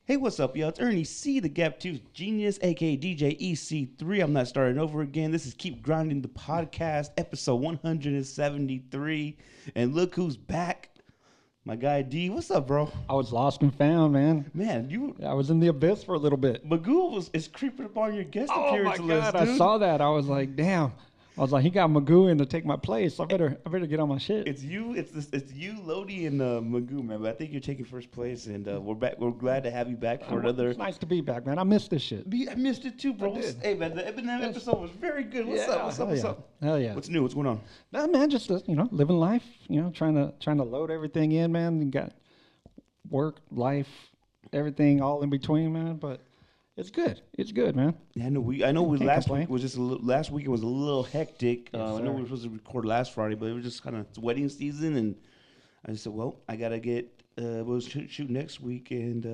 Hey, what's up, y'all? It's Ernie C, the Gap Tooth Genius, aka DJ EC3. I'm not starting over again. This is Keep Grinding the Podcast, episode 173. And look who's back. My guy D. What's up, bro? I was lost and found, man. Man, I was in the abyss for a little bit. Magoo is creeping up on your guest appearance list. Oh my God, I saw that. I was like, damn. I was like, he got Magoo in to take my place. I better get on my shit. It's you, Lodi, and Magoo, man. But I think you're taking first place, and we're back. We're glad to have you back for another. It's nice to be back, man. I missed this shit. I missed it too, bro. Hey, man, the Eminem episode was very good. What's up? Hell yeah. What's new? What's going on? Nah, man, just living life. Trying to load everything in, man. You got work, life, everything all in between, man. But it's good. It's good, man. Yeah, I know. Last week was just last week. It was a little hectic. Yes, I know we were supposed to record last Friday, but it was just kind of wedding season, and I just said, well, I gotta get. We'll shoot next week, and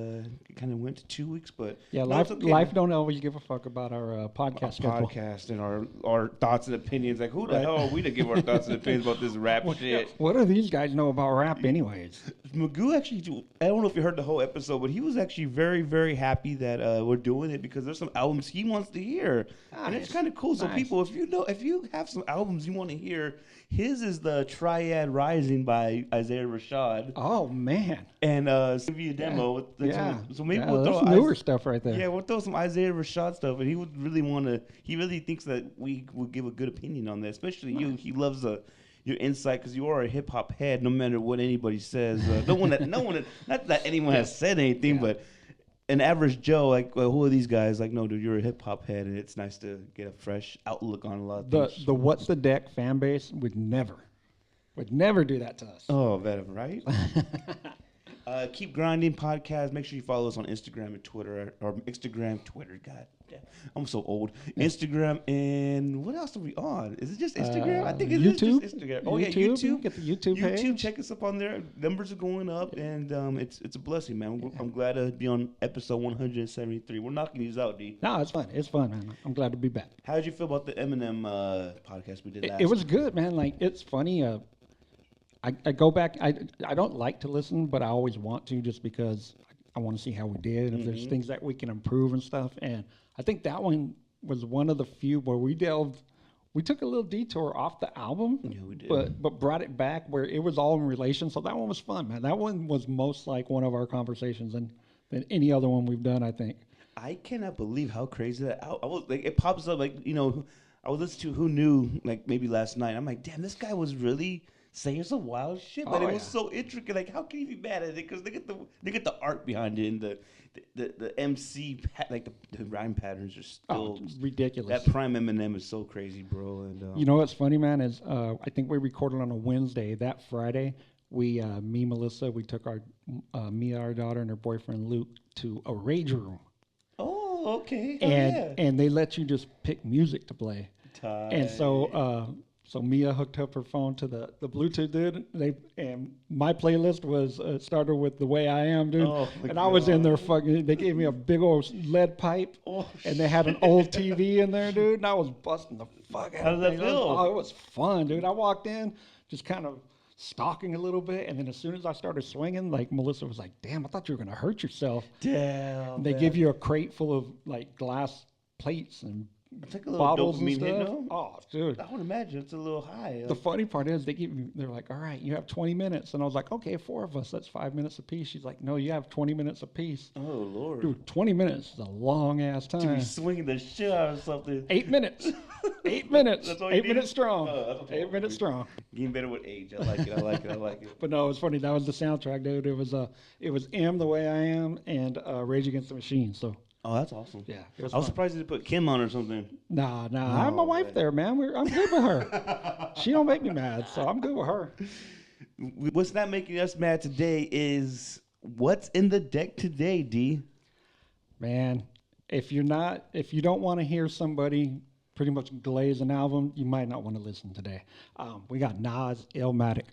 it kind of went to 2 weeks, but yeah, no, life don't always give a fuck about our podcast schedule. Podcast and our thoughts and opinions. Like, who the hell are we to give our thoughts and opinions about this rap shit? What do these guys know about rap, anyways? Magoo actually, I don't know if you heard the whole episode, but he was actually very, very happy that we're doing it because there's some albums he wants to hear, and it's kind of cool. So people, if you have some albums you want to hear, his is the Triad Rising by Isaiah Rashad. Oh man! And give you a demo. So maybe we'll throw newer stuff right there. Yeah, we'll throw some Isaiah Rashad stuff, and he would really want to. He really thinks that we will give a good opinion on that, especially you. He loves your insight because you are a hip hop head. No matter what anybody says, not that anyone has said anything, but an average Joe, like, well, who are these guys? Like, no, dude, you're a hip hop head, and it's nice to get a fresh outlook on a lot of things. The What's the Deck fan base would never do that to us. Oh, that right? Keep Grinding Podcast. Make sure you follow us on Instagram and Twitter, or Twitter. God damn, I'm so old. Instagram, and what else are we on? Is it just Instagram? I think it is just Instagram. Oh yeah, YouTube. Get the YouTube page. YouTube, check us up on there. Numbers are going up, and it's a blessing, man. I'm glad to be on episode 173. We're knocking these out, D. No, it's fun. It's fun, man. I'm glad to be back. How did you feel about the Eminem podcast we did last? It was good, man. Like, it's funny. I go back. I don't like to listen, but I always want to just because I want to see how we did. If there's things that we can improve and stuff. And I think that one was one of the few where we took a little detour off the album. Yeah, we did. But brought it back where it was all in relation. So that one was fun, man. That one was most like one of our conversations than any other one we've done, I think. I cannot believe how crazy that I was. Like, it pops up like, I was listening to Who Knew like maybe last night. I'm like, damn, this guy was really saying some wild shit, but it was so intricate. Like, how can you be mad at it? Because they get the art behind it, and the MC like the rhyme patterns are still ridiculous. That prime Eminem is so crazy, bro. And you know what's funny, man, is I think we recorded on a Wednesday. That Friday, Melissa, we took our Mia, our daughter, and her boyfriend Luke to a rage room. Oh, okay. And they let you just pick music to play. And so. So Mia hooked up her phone to the Bluetooth, dude. And my playlist was started with The Way I Am, dude. Oh, and I was in there they gave me a big old lead pipe, and they had an old TV in there, dude. And I was busting the fuck out. How did that feel? It was fun, dude. I walked in, just kind of stalking a little bit, and then as soon as I started swinging, like, Melissa was like, "Damn, I thought you were gonna hurt yourself." Damn. And they give you a crate full of like glass plates and it's like a little bottles and dopamine stuff. hit, no? Oh, dude. I would imagine it's a little high. The funny part is they're like, all right, you have 20 minutes. And I was like, okay, 4 of us, that's 5 minutes apiece. She's like, no, you have 20 minutes apiece. Oh, Lord. Dude, 20 minutes is a long ass time. To be swinging the shit out of something. 8 minutes. 8 minutes. That's all 8 minutes strong. 8 minutes strong. strong. Getting better with age. I like it. But no, it was funny. That was the soundtrack, dude. It was Am The Way I Am and Rage Against the Machine. So. Oh, that's awesome. Yeah. I was surprised they put Kim on or something. Nah. I have my wife there, man. I'm good with her. She don't make me mad, so I'm good with her. What's not making us mad today is what's in the deck today, D? Man, if you don't want to hear somebody pretty much glaze an album, you might not want to listen today. We got Nas, Illmatic,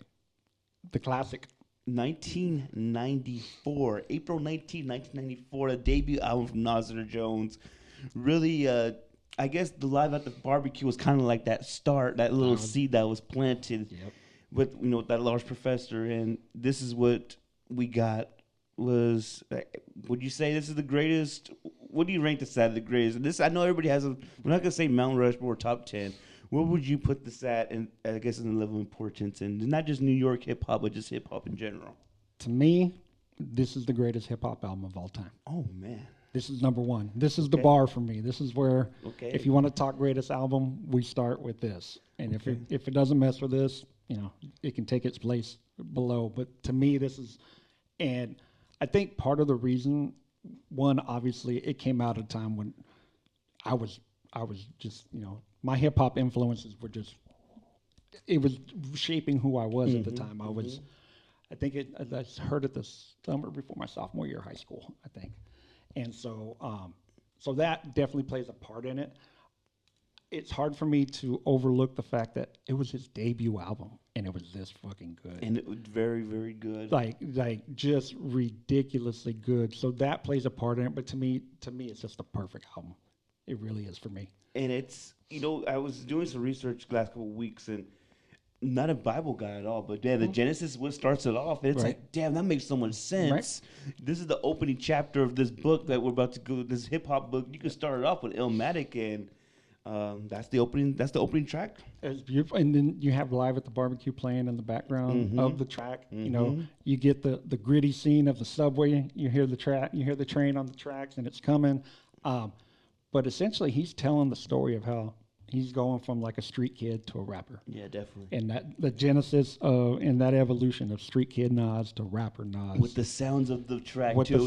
the classic. 1994, April 19, 1994, the debut album from Nas Jones. Really, I guess the Live at the Barbecue was kind of like that start, that little seed that was planted with that Large Professor, and this is what we got. Was would you say this is the greatest? What do you rank this at the greatest? And this, I know everybody has a. We're not gonna say Mount Rushmore top 10. Where would you put this at? And I guess in the level of importance, and not just New York hip hop, but just hip hop in general. To me, this is the greatest hip hop album of all time. Oh man. This is number one. This is the bar for me. This is where, if you want to talk greatest album, we start with this. And if it doesn't mess with this, you know, it can take its place below. But to me, this is, and I think part of the reason, one, obviously, it came out at a time when I was just, you know, my hip hop influences were just, it was shaping who I was at the time. I think I heard it this summer before my sophomore year of high school, I think. And so, so that definitely plays a part in it. It's hard for me to overlook the fact that it was his debut album, and it was this fucking good. And it was very, very good. Like just ridiculously good. So that plays a part in it. But to me, it's just a perfect album. It really is for me. And it's, you know, I was doing some research the last couple of weeks, and not a Bible guy at all, but the Genesis what starts it off. And it's like, damn, that makes so much sense. Right. This is the opening chapter of this book that we're about to go. This hip hop book. You can start it off with Illmatic, and that's the opening. That's the opening track. It's beautiful, and then you have Live at the Barbecue playing in the background of the track. You know, you get the gritty scene of the subway. You hear the train on the tracks, and it's coming. But essentially, he's telling the story of how he's going from like a street kid to a rapper. Yeah, definitely. And that the genesis and that evolution of street kid Nas to rapper Nas. With the sounds of the track too.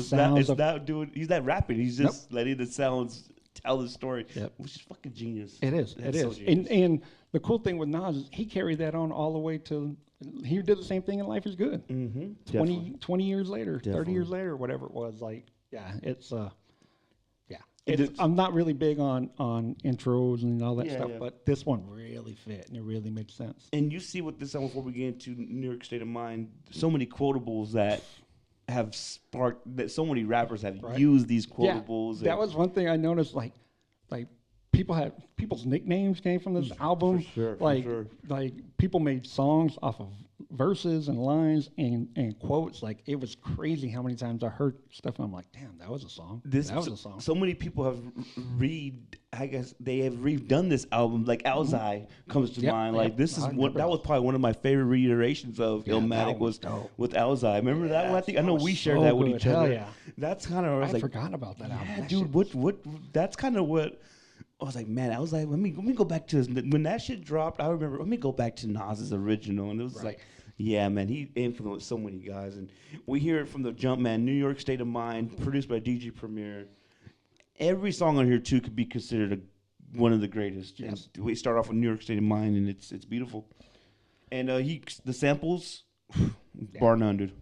He's not rapping. He's just letting the sounds tell the story, which is fucking genius. It is. It is. So and the cool thing with Nas is he carried that on all the way to. He did the same thing in Life is Good. 20 years later, 30 years later, whatever it was. Like, it's. I'm not really big on intros and all that stuff, but this one really fit and it really made sense. And you see with this song, before we get into New York State of Mind, so many quotables that have sparked, that so many rappers have used these quotables. Yeah, that was one thing I noticed, like people's nicknames came from this album. For sure. Like people made songs off of verses and lines and quotes. Like it was crazy how many times I heard stuff and I'm like, damn, that was a song. That was a song. So many people have I guess they have redone this album. Like Alzai comes to mind. Like this is that was probably one of my favorite reiterations of Illmatic was with Alzai. Remember that one? I know we shared that with each other. Hell yeah. That's kind of, I had forgotten about that album. Yeah, dude, what that's kind of what I was like, man, I was like, let me go back to this. When that shit dropped, I remember, let me go back to Nas's original. And it was like, yeah, man, he influenced so many guys. And we hear it from the jump, man. New York State of Mind, produced by DJ Premier. Every song on here, too, could be considered one of the greatest. Yes. And we start off with New York State of Mind, and it's beautiful. And the samples, bar none, dude.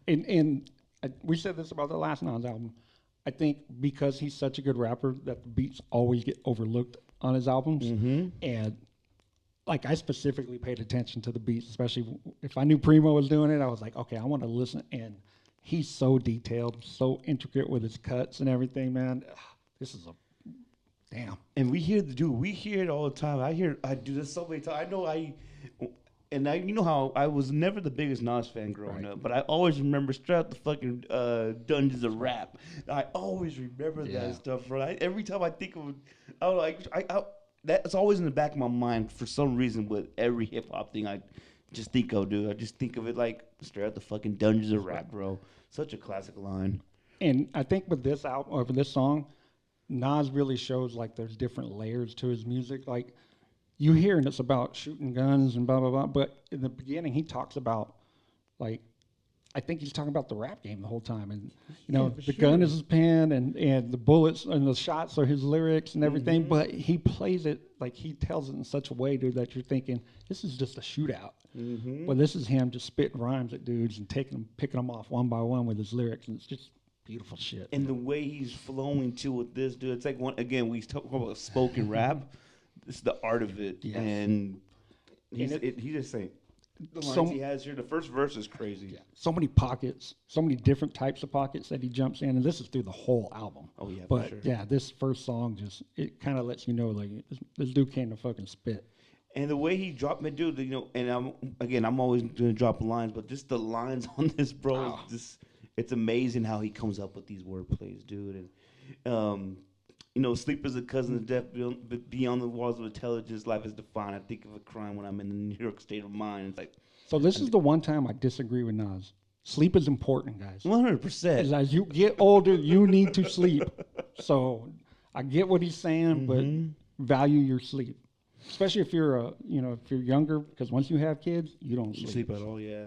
And we said this about the last Nas album. I think because he's such a good rapper that the beats always get overlooked on his albums. And like I specifically paid attention to the beats, especially if I knew Primo was doing it, I was like, okay, I want to listen. And he's so detailed, so intricate with his cuts and everything, man. This is damn. And we hear it all the time. I do this so many times. You know how I was never the biggest Nas fan growing up, but I always remember straight out the fucking Dungeons of Rap. I always remember that stuff, right? Every time I think of it, that's always in the back of my mind for some reason with every hip hop thing I just think of, dude. I just think of it like straight out the fucking Dungeons of Rap, bro. Such a classic line. And I think with this album, or with this song, Nas really shows like there's different layers to his music. Like, you hear and it's about shooting guns and blah, blah, blah. But in the beginning, he talks about, like, I think he's talking about the rap game the whole time. And, the gun is his pen and the bullets and the shots are his lyrics and everything. But he plays it, like, he tells it in such a way, dude, that you're thinking, this is just a shootout. But this is him just spitting rhymes at dudes and picking them off one by one with his lyrics. And it's just beautiful shit. And the way he's flowing, too, with this, dude, it's like, we talk about spoken rap. It's the art of it, and he's just saying the lines he has here. The first verse is crazy. Yeah. So many pockets, so many different types of pockets that he jumps in, and this is through the whole album. Oh yeah, but for sure. Yeah, this first song it kind of lets you know like this dude came to fucking spit. And the way he dropped me, dude, and I'm always gonna drop lines, but just the lines on this, bro, it's amazing how he comes up with these wordplays, dude. And sleep is a cousin of death, beyond the walls of intelligence. Life is defined. I think of a crime when I'm in the New York state of mind. It's like, so this is the one time I disagree with Nas. Sleep is important, guys. 100%. As you get older, you need to sleep. So I get what he's saying, but value your sleep, especially if you're younger. Because once you have kids, you don't sleep at all. Yeah.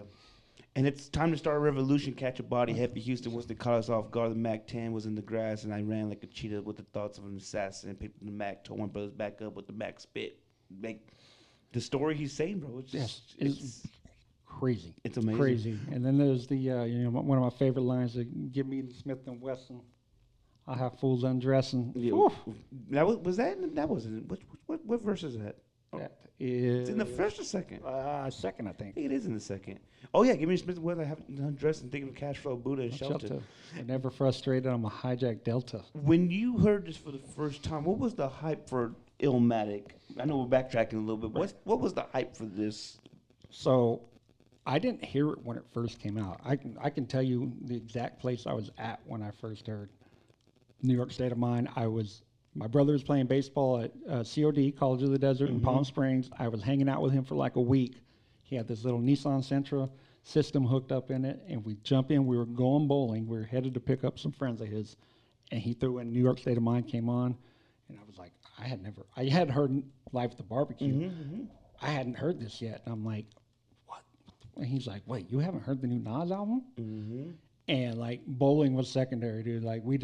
And it's time to start a revolution, catch a body. Happy Houston, once they caught us off guard, the MAC-10 was in the grass, and I ran like a cheetah with the thoughts of an assassin. And picked the Mac, told my brothers back up with the Mac spit. The story he's saying, bro, it's crazy. It's amazing. Crazy. And then there's the, one of my favorite lines, give me the Smith & Wesson. I'll have fools undressing. Yeah. That wasn't, what verse is that? That is... It's in the first or second? Second, I think. I think it is in the second. Oh, yeah, give me Smith & Wesson. I have undressed and thinking of cash flow, Buddha, and shelter. I'm never frustrated. I'm a hijacked Delta. When you heard this for the first time, what was the hype for Illmatic? I know we're backtracking a little bit. But what was the hype for this? So I didn't hear it when it first came out. I can tell you the exact place I was at when I first heard New York State of Mind. My brother was playing baseball at COD, College of the Desert in Palm Springs. I was hanging out with him for like a week. He had this little Nissan Sentra system hooked up in it, and we jump in. We were going bowling. We were headed to pick up some friends of his, and he threw in New York State of Mind came on, and I was like, I had heard Live at the Barbecue. I hadn't heard this yet, and I'm like, what? And he's like, wait, you haven't heard the new Nas album? And like bowling was secondary, dude. Like we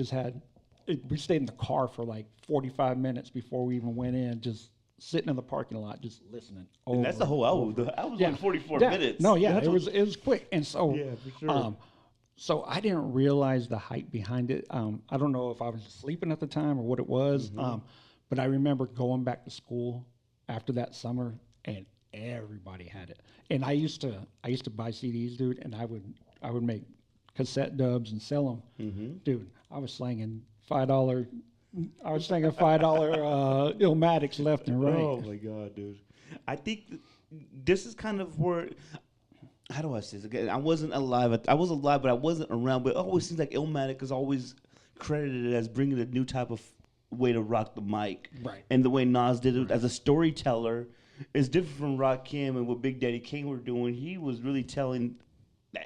stayed in the car for like 45 minutes before we even went in, just sitting in the parking lot, just listening. And that's the whole album. The album was like 44 minutes. No, yeah, it was quick. And so, yeah, for sure. So I didn't realize the hype behind it. I don't know if I was sleeping at the time or what it was, but I remember going back to school after that summer, and everybody had it. And I used to buy CDs, dude, and I would make cassette dubs and sell them. Dude, I was slanging $5. I was slinging $5 Illmatics left and right. Oh my God, dude! I think this is kind of where. How do I say this again? I wasn't alive. I was alive, but I wasn't around. But it always seems like Illmatic is always credited as bringing a new type of way to rock the mic. Right. And the way Nas did it as a storyteller is different from Rakim and what Big Daddy Kane were doing. He was really telling.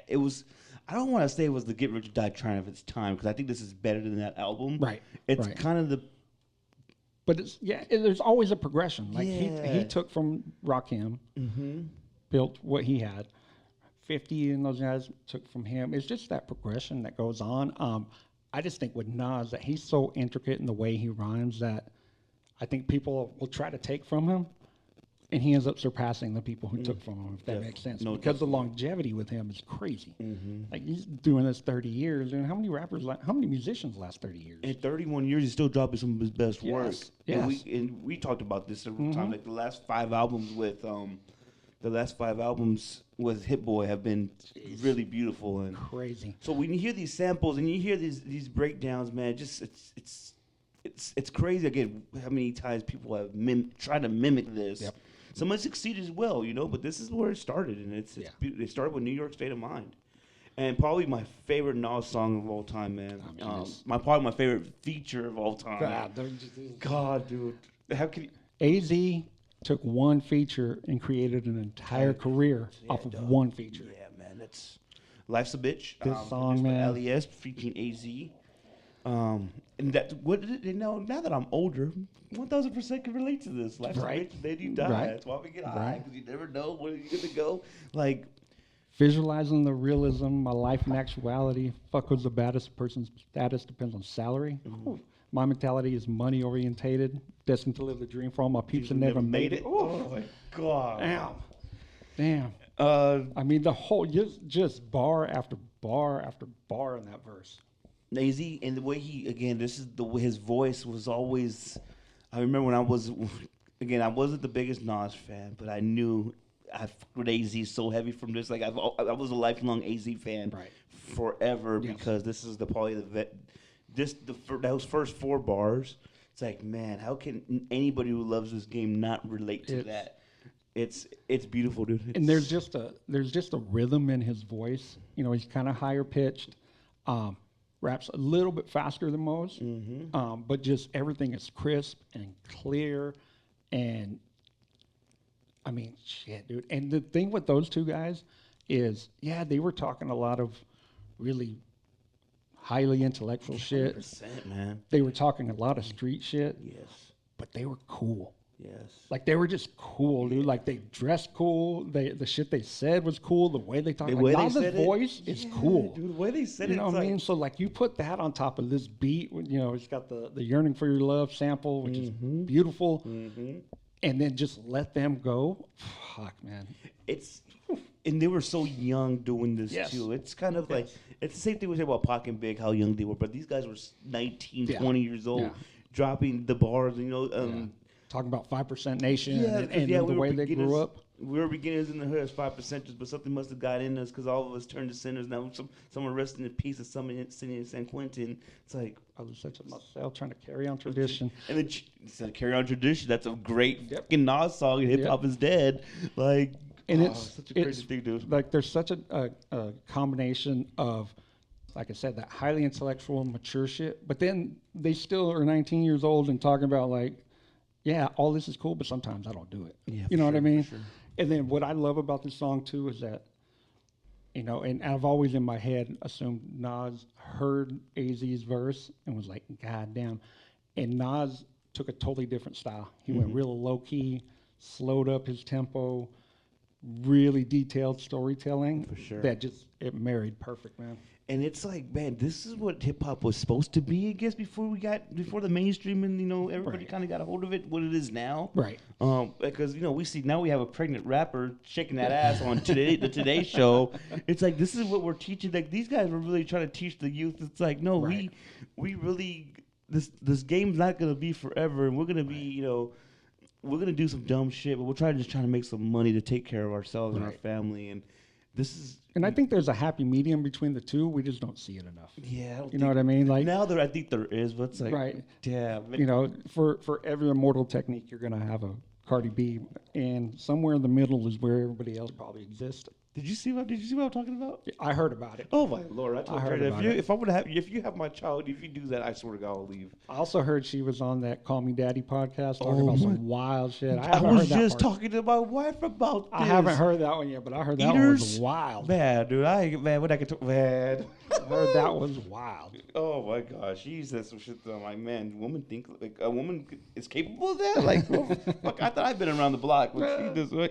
It was. I don't want to say it was the Get Rich or Die Trying of its time, because I think this is better than that album. Right. It's kind of the. But there's always a progression. Like he took from Rakim, built what he had. 50 and those guys took from him. It's just that progression that goes on. I just think with Nas that he's so intricate in the way he rhymes that I think people will try to take from him, and he ends up surpassing the people who took from him, if that makes sense. Because the longevity with him is crazy. Like he's doing this 30 years, and how many musicians last 30 years? In 31 years, he's still dropping some of his best work. Yes. And we talked about this several times. Like the last 5 albums with Hit Boy have been really beautiful and crazy. So when you hear these samples and you hear these breakdowns, man, just it's crazy again how many times people have tried to mimic this. Yep. Some have succeeded as well, but this is where it started, and it started with New York State of Mind, and probably my favorite Nas song of all time, man. Probably my favorite feature of all time. God, dude, how can you? AZ took one feature and created an entire career off of one feature. Yeah, man, that's Life's a Bitch. This song, man. LES featuring AZ. And now that I'm older, 1000% can relate to this. Life's a bitch, then you die. Right. That's why we get high, because you never know where you're going to go. Like, visualizing the realism, my life in actuality. Fuck who's the baddest person's status depends on salary. My mentality is money orientated, destined to live the dream for all my peeps that never made it. Oh my God. Damn. I mean, the whole, just bar after bar after bar in that verse. AZ, and the way this is the way his voice was always. I remember when I wasn't the biggest Nas fan, but I knew I fucked with AZ so heavy from this. Like I was a lifelong AZ fan forever, because this is those first 4 bars. It's like, man, how can anybody who loves this game not relate to that? It's beautiful, dude. And there's just a rhythm in his voice. He's kind of higher pitched. Raps a little bit faster than most, but just everything is crisp and clear, and I mean, shit, dude. And the thing with those two guys is, yeah, they were talking a lot of really highly intellectual shit. Man. They were talking a lot of street shit. Yes. But they were cool. Yes. Like, they were just cool, dude. Like, they dressed cool. The shit they said was cool. The way they talked. Like, Nas's voice is cool. Dude, the way they said it. You know what I mean? So, like, you put that on top of this beat. You know, it's got the Yearning for Your Love sample, which is beautiful. And then just let them go. Fuck, man. And they were so young doing this, too. It's kind of like, it's the same thing we say about Pac and Big, how young they were. But these guys were 19, 20 years old, dropping the bars, you know. Talking about 5% Nation and the way they grew up. We were beginners in the hood as 5%ers, but something must have got in us because all of us turned to sinners. Now some are resting in peace and some sitting in San Quentin. It's like, I was such a myself trying to carry on tradition. And then said, carry on tradition. That's a great fucking Nas song. Hip hop is dead. Like, and it's such a crazy thing, dude. Like, there's such a combination of, like I said, that highly intellectual, mature shit. But then they still are 19 years old and talking about, like, yeah, all this is cool, but sometimes I don't do it. Yeah, you know what I mean? Sure. And then what I love about this song, too, is that, you know, and I've always in my head assumed Nas heard AZ's verse and was like, God damn. And Nas took a totally different style. He went real low-key, slowed up his tempo, really detailed storytelling. For sure. That just, it married perfect, man. And it's like, man, this is what hip hop was supposed to be, I guess, before the mainstream and, you know, everybody kind of got a hold of it, what it is now. Right. Because, you know, we have a pregnant rapper shaking that ass on the Today Show. It's like, this is what we're teaching. Like, these guys were really trying to teach the youth. It's like, no, we really, this game's not going to be forever, and we're going to be, you know, we're going to do some dumb shit, but we're trying to make some money to take care of ourselves and our family. And this is... And I think there's a happy medium between the two. We just don't see it enough. Yeah. You know what I mean? Like, now I think there is, but it's like... Right. Yeah. You know, for every immortal technique, you're going to have a Cardi B. And somewhere in the middle is where everybody else probably exists. Did you see what I'm talking about? I heard about it. Oh my Lord! I heard about it. If you have my child, if you do that, I swear to God, I'll leave. I also heard she was on that Call Me Daddy podcast talking about some wild shit. I was just talking to my wife about this. I haven't heard that one yet, but I heard that one was wild. Man, dude, I heard that was wild. Oh my gosh, she said some shit that I'm like, man, a woman is capable of that? Like, fuck, I thought I'd been around the block.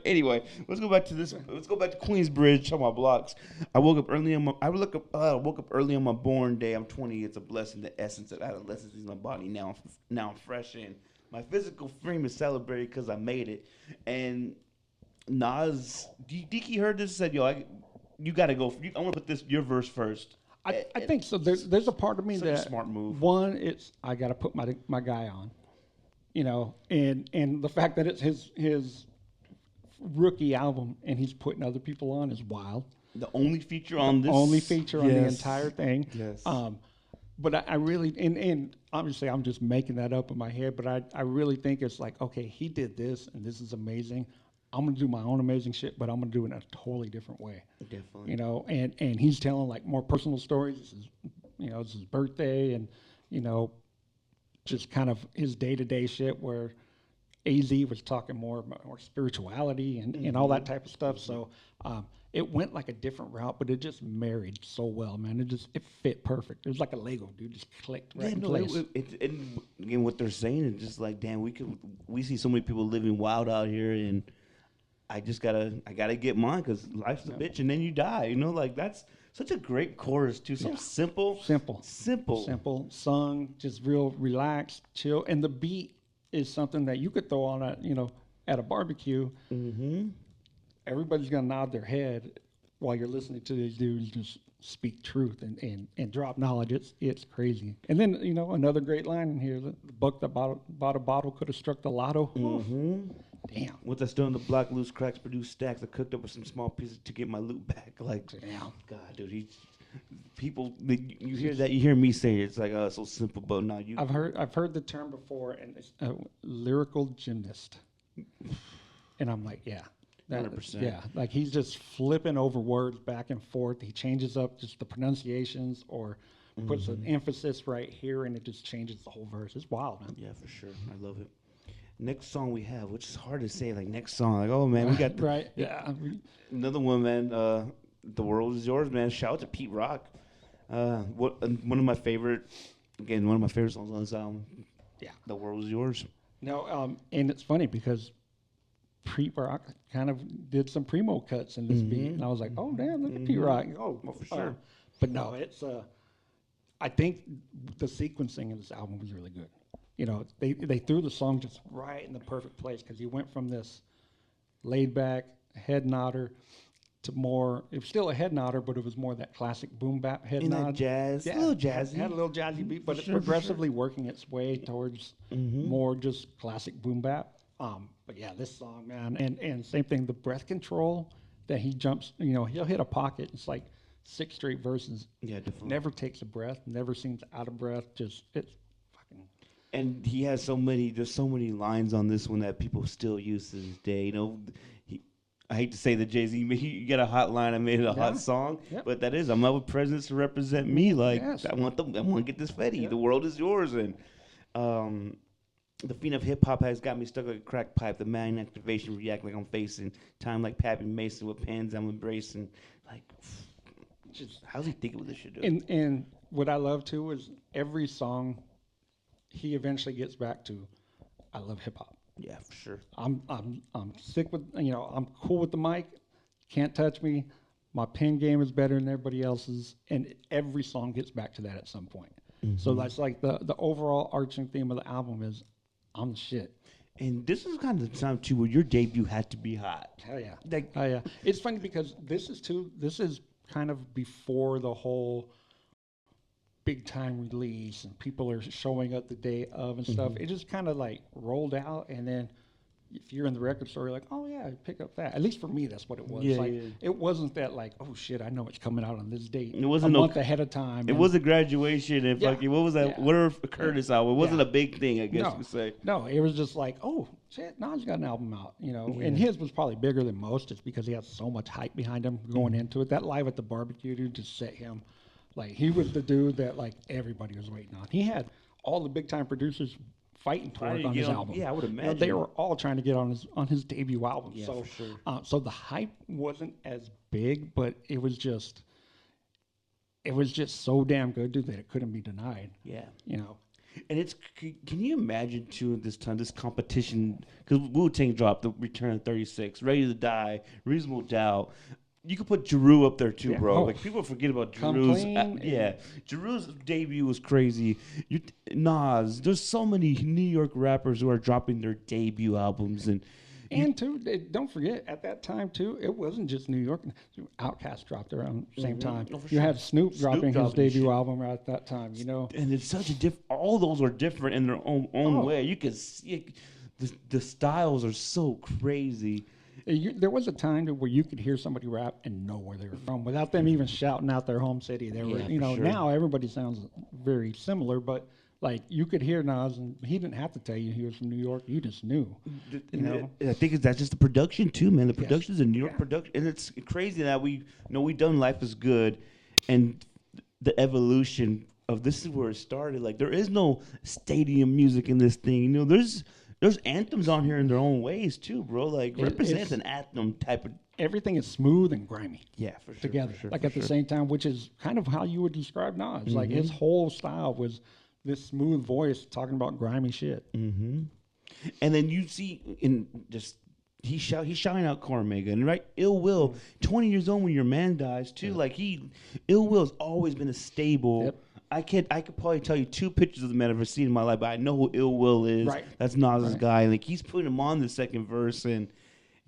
Anyway, let's go back to this. Let's go back to Queensbridge, on my blocks. I woke up early on my born day. I'm 20. It's a blessing. The essence of adolescence is in my body. Now I'm fresh in. My physical frame is celebrated because I made it. And Nas, Diki heard this and said, yo, you got to go. I want to put your verse first. I think so. There's a part of me that, a smart move. One, it's I got to put my guy on, you know, and the fact that it's his rookie album and he's putting other people on is wild. The only feature on this. Only feature on the entire thing. Yes. But I really, and obviously I'm just making that up in my head, but I really think it's like, okay, he did this and this is amazing. I'm going to do my own amazing shit, but I'm going to do it in a totally different way. Definitely. You know, and he's telling like more personal stories. This is, you know, it's his birthday and, you know, just kind of his day-to-day shit where AZ was talking more about more spirituality and all that type of stuff. So it went like a different route, but it just married so well, man. It fit perfect. It was like a Lego, dude. Just clicked right in place. And again, what they're saying is just like, damn, we see so many people living wild out here, and I gotta get mine because life's a bitch, and then you die. You know, like that's such a great chorus too. So simple, sung, just real relaxed, chill, and the beat is something that you could throw on at a barbecue. Mm-hmm. Everybody's gonna nod their head while you're listening to these dudes just speak truth and drop knowledge. It's crazy. And then, you know, another great line in here: the buck that bought a bottle could have struck the lotto. Mm-hmm. Damn. Once I stood on the block, loose cracks produced stacks. I cooked up with some small pieces to get my loot back. Like, damn, God, dude, you hear that? You hear me say it. It's like, so simple, but no, you. I've heard the term before, and it's lyrical gymnast. And I'm like, yeah. 100%. Yeah, like he's just flipping over words back and forth. He changes up just the pronunciations or puts an emphasis right here, and it just changes the whole verse. It's wild, man. Yeah, for sure. I love it. Next song we have, which is hard to say, like next song. Like, oh man, we got right. Yeah. Another one, man. The World Is Yours, man. Shout out to Pete Rock. One of my favorite songs on this album. Yeah, The World Is Yours. No, and it's funny because Pete Rock kind of did some primo cuts in this beat, and I was like, oh damn, look at Pete Rock. Oh, for sure. But no, it's I think the sequencing in this album was really good. You know, they threw the song just right in the perfect place because he went from this laid back head nodder to more. It was still a head nodder, but it was more that classic boom bap head nod. That jazz, yeah, a little jazzy. Had a little jazzy beat, but it's progressively working its way towards more just classic boom bap. But yeah, this song, man, and same thing. The breath control that he jumps. You know, he'll hit a pocket. It's like 6 straight verses. Yeah, definitely. Never takes a breath. Never seems out of breath. Just it's fucking. And he has there's so many lines on this one that people still use to this day. You know, I hate to say that Jay-Z, you get a hot line, I made it a hot song, but that is, I'm out with presidents to represent me. Like, I want to get this Fetty. The world is yours. And the fiend of hip-hop has got me stuck like a crack pipe. The man activation react like I'm facing time like Pappy Mason with pans I'm embracing. Like, just how's he thinking with this shit, dude? And what I love, too, is every song he eventually gets back to, I love hip-hop. Yeah, for sure. I'm sick with, I'm cool with the mic. Can't touch me. My pen game is better than everybody else's, and every song gets back to that at some point. So that's like the overall arching theme of the album is, I'm the shit. And this is kind of the time too where your debut had to be hot. Hell yeah. Hell yeah. It's funny because this is kind of before the whole big time release and people are showing up the day of and stuff. It just kind of like rolled out, and then if you're in the record store, you're like, oh yeah, pick up that. At least for me, that's what it was. It wasn't that like, oh shit, I know it's coming out on this date. It wasn't a month ahead of time. It wasn't graduation and fucking what was that? Whatever Curtis album. It wasn't a big thing, I guess you could say. No, it was just like, oh shit, Nas got an album out, And his was probably bigger than most, just because he had so much hype behind him going into it. That Live at the Barbecue dude just set him. Like, he was the dude that, like, everybody was waiting on. He had all the big-time producers fighting to work on his album. Yeah, I would imagine. They were all trying to get on his debut album. Yeah, so, for sure. So the hype wasn't as big, but it was just so damn good, dude, that it couldn't be denied. Yeah. And can you imagine, too, this competition, because Wu-Tang dropped The Return of 36, Ready to Die, Reasonable Doubt. You could put Jeru up there too, bro. Like, people forget about Jeru's. Jeru's debut was crazy. Nas, there's so many New York rappers who are dropping their debut albums, and too, don't forget at that time too, it wasn't just New York. Outkast dropped around the same time. Oh, you had Snoop dropping his debut album right at that time. And it's such a different. All those are different in their own way. You can see the styles are so crazy. There was a time where you could hear somebody rap and know where they were from without them even shouting out their home city. They were, sure. Now everybody sounds very similar, but like you could hear Nas and he didn't have to tell you he was from New York. You just knew. I think that's just the production too, man. The production's a New York production, and it's crazy that we done Life Is Good, and the evolution of this is where it started. Like, there is no stadium music in this thing. There's anthems on here in their own ways too, bro. Like, Represent's an anthem type of. Everything is smooth and grimy. Yeah, for sure. Together, for sure, like at the same time, which is kind of how you would describe Nas. Like, his whole style was this smooth voice talking about grimy shit. And then you see he's shouting out Cormega, and right, Ill Will, 20 years old when your man dies too. Like, Ill Will's always been a stable. Yep. I could probably tell you 2 pictures of the man I've ever seen in my life, but I know who Ill Will is. Right. That's Nas's guy. Like, he's putting him on the second verse, and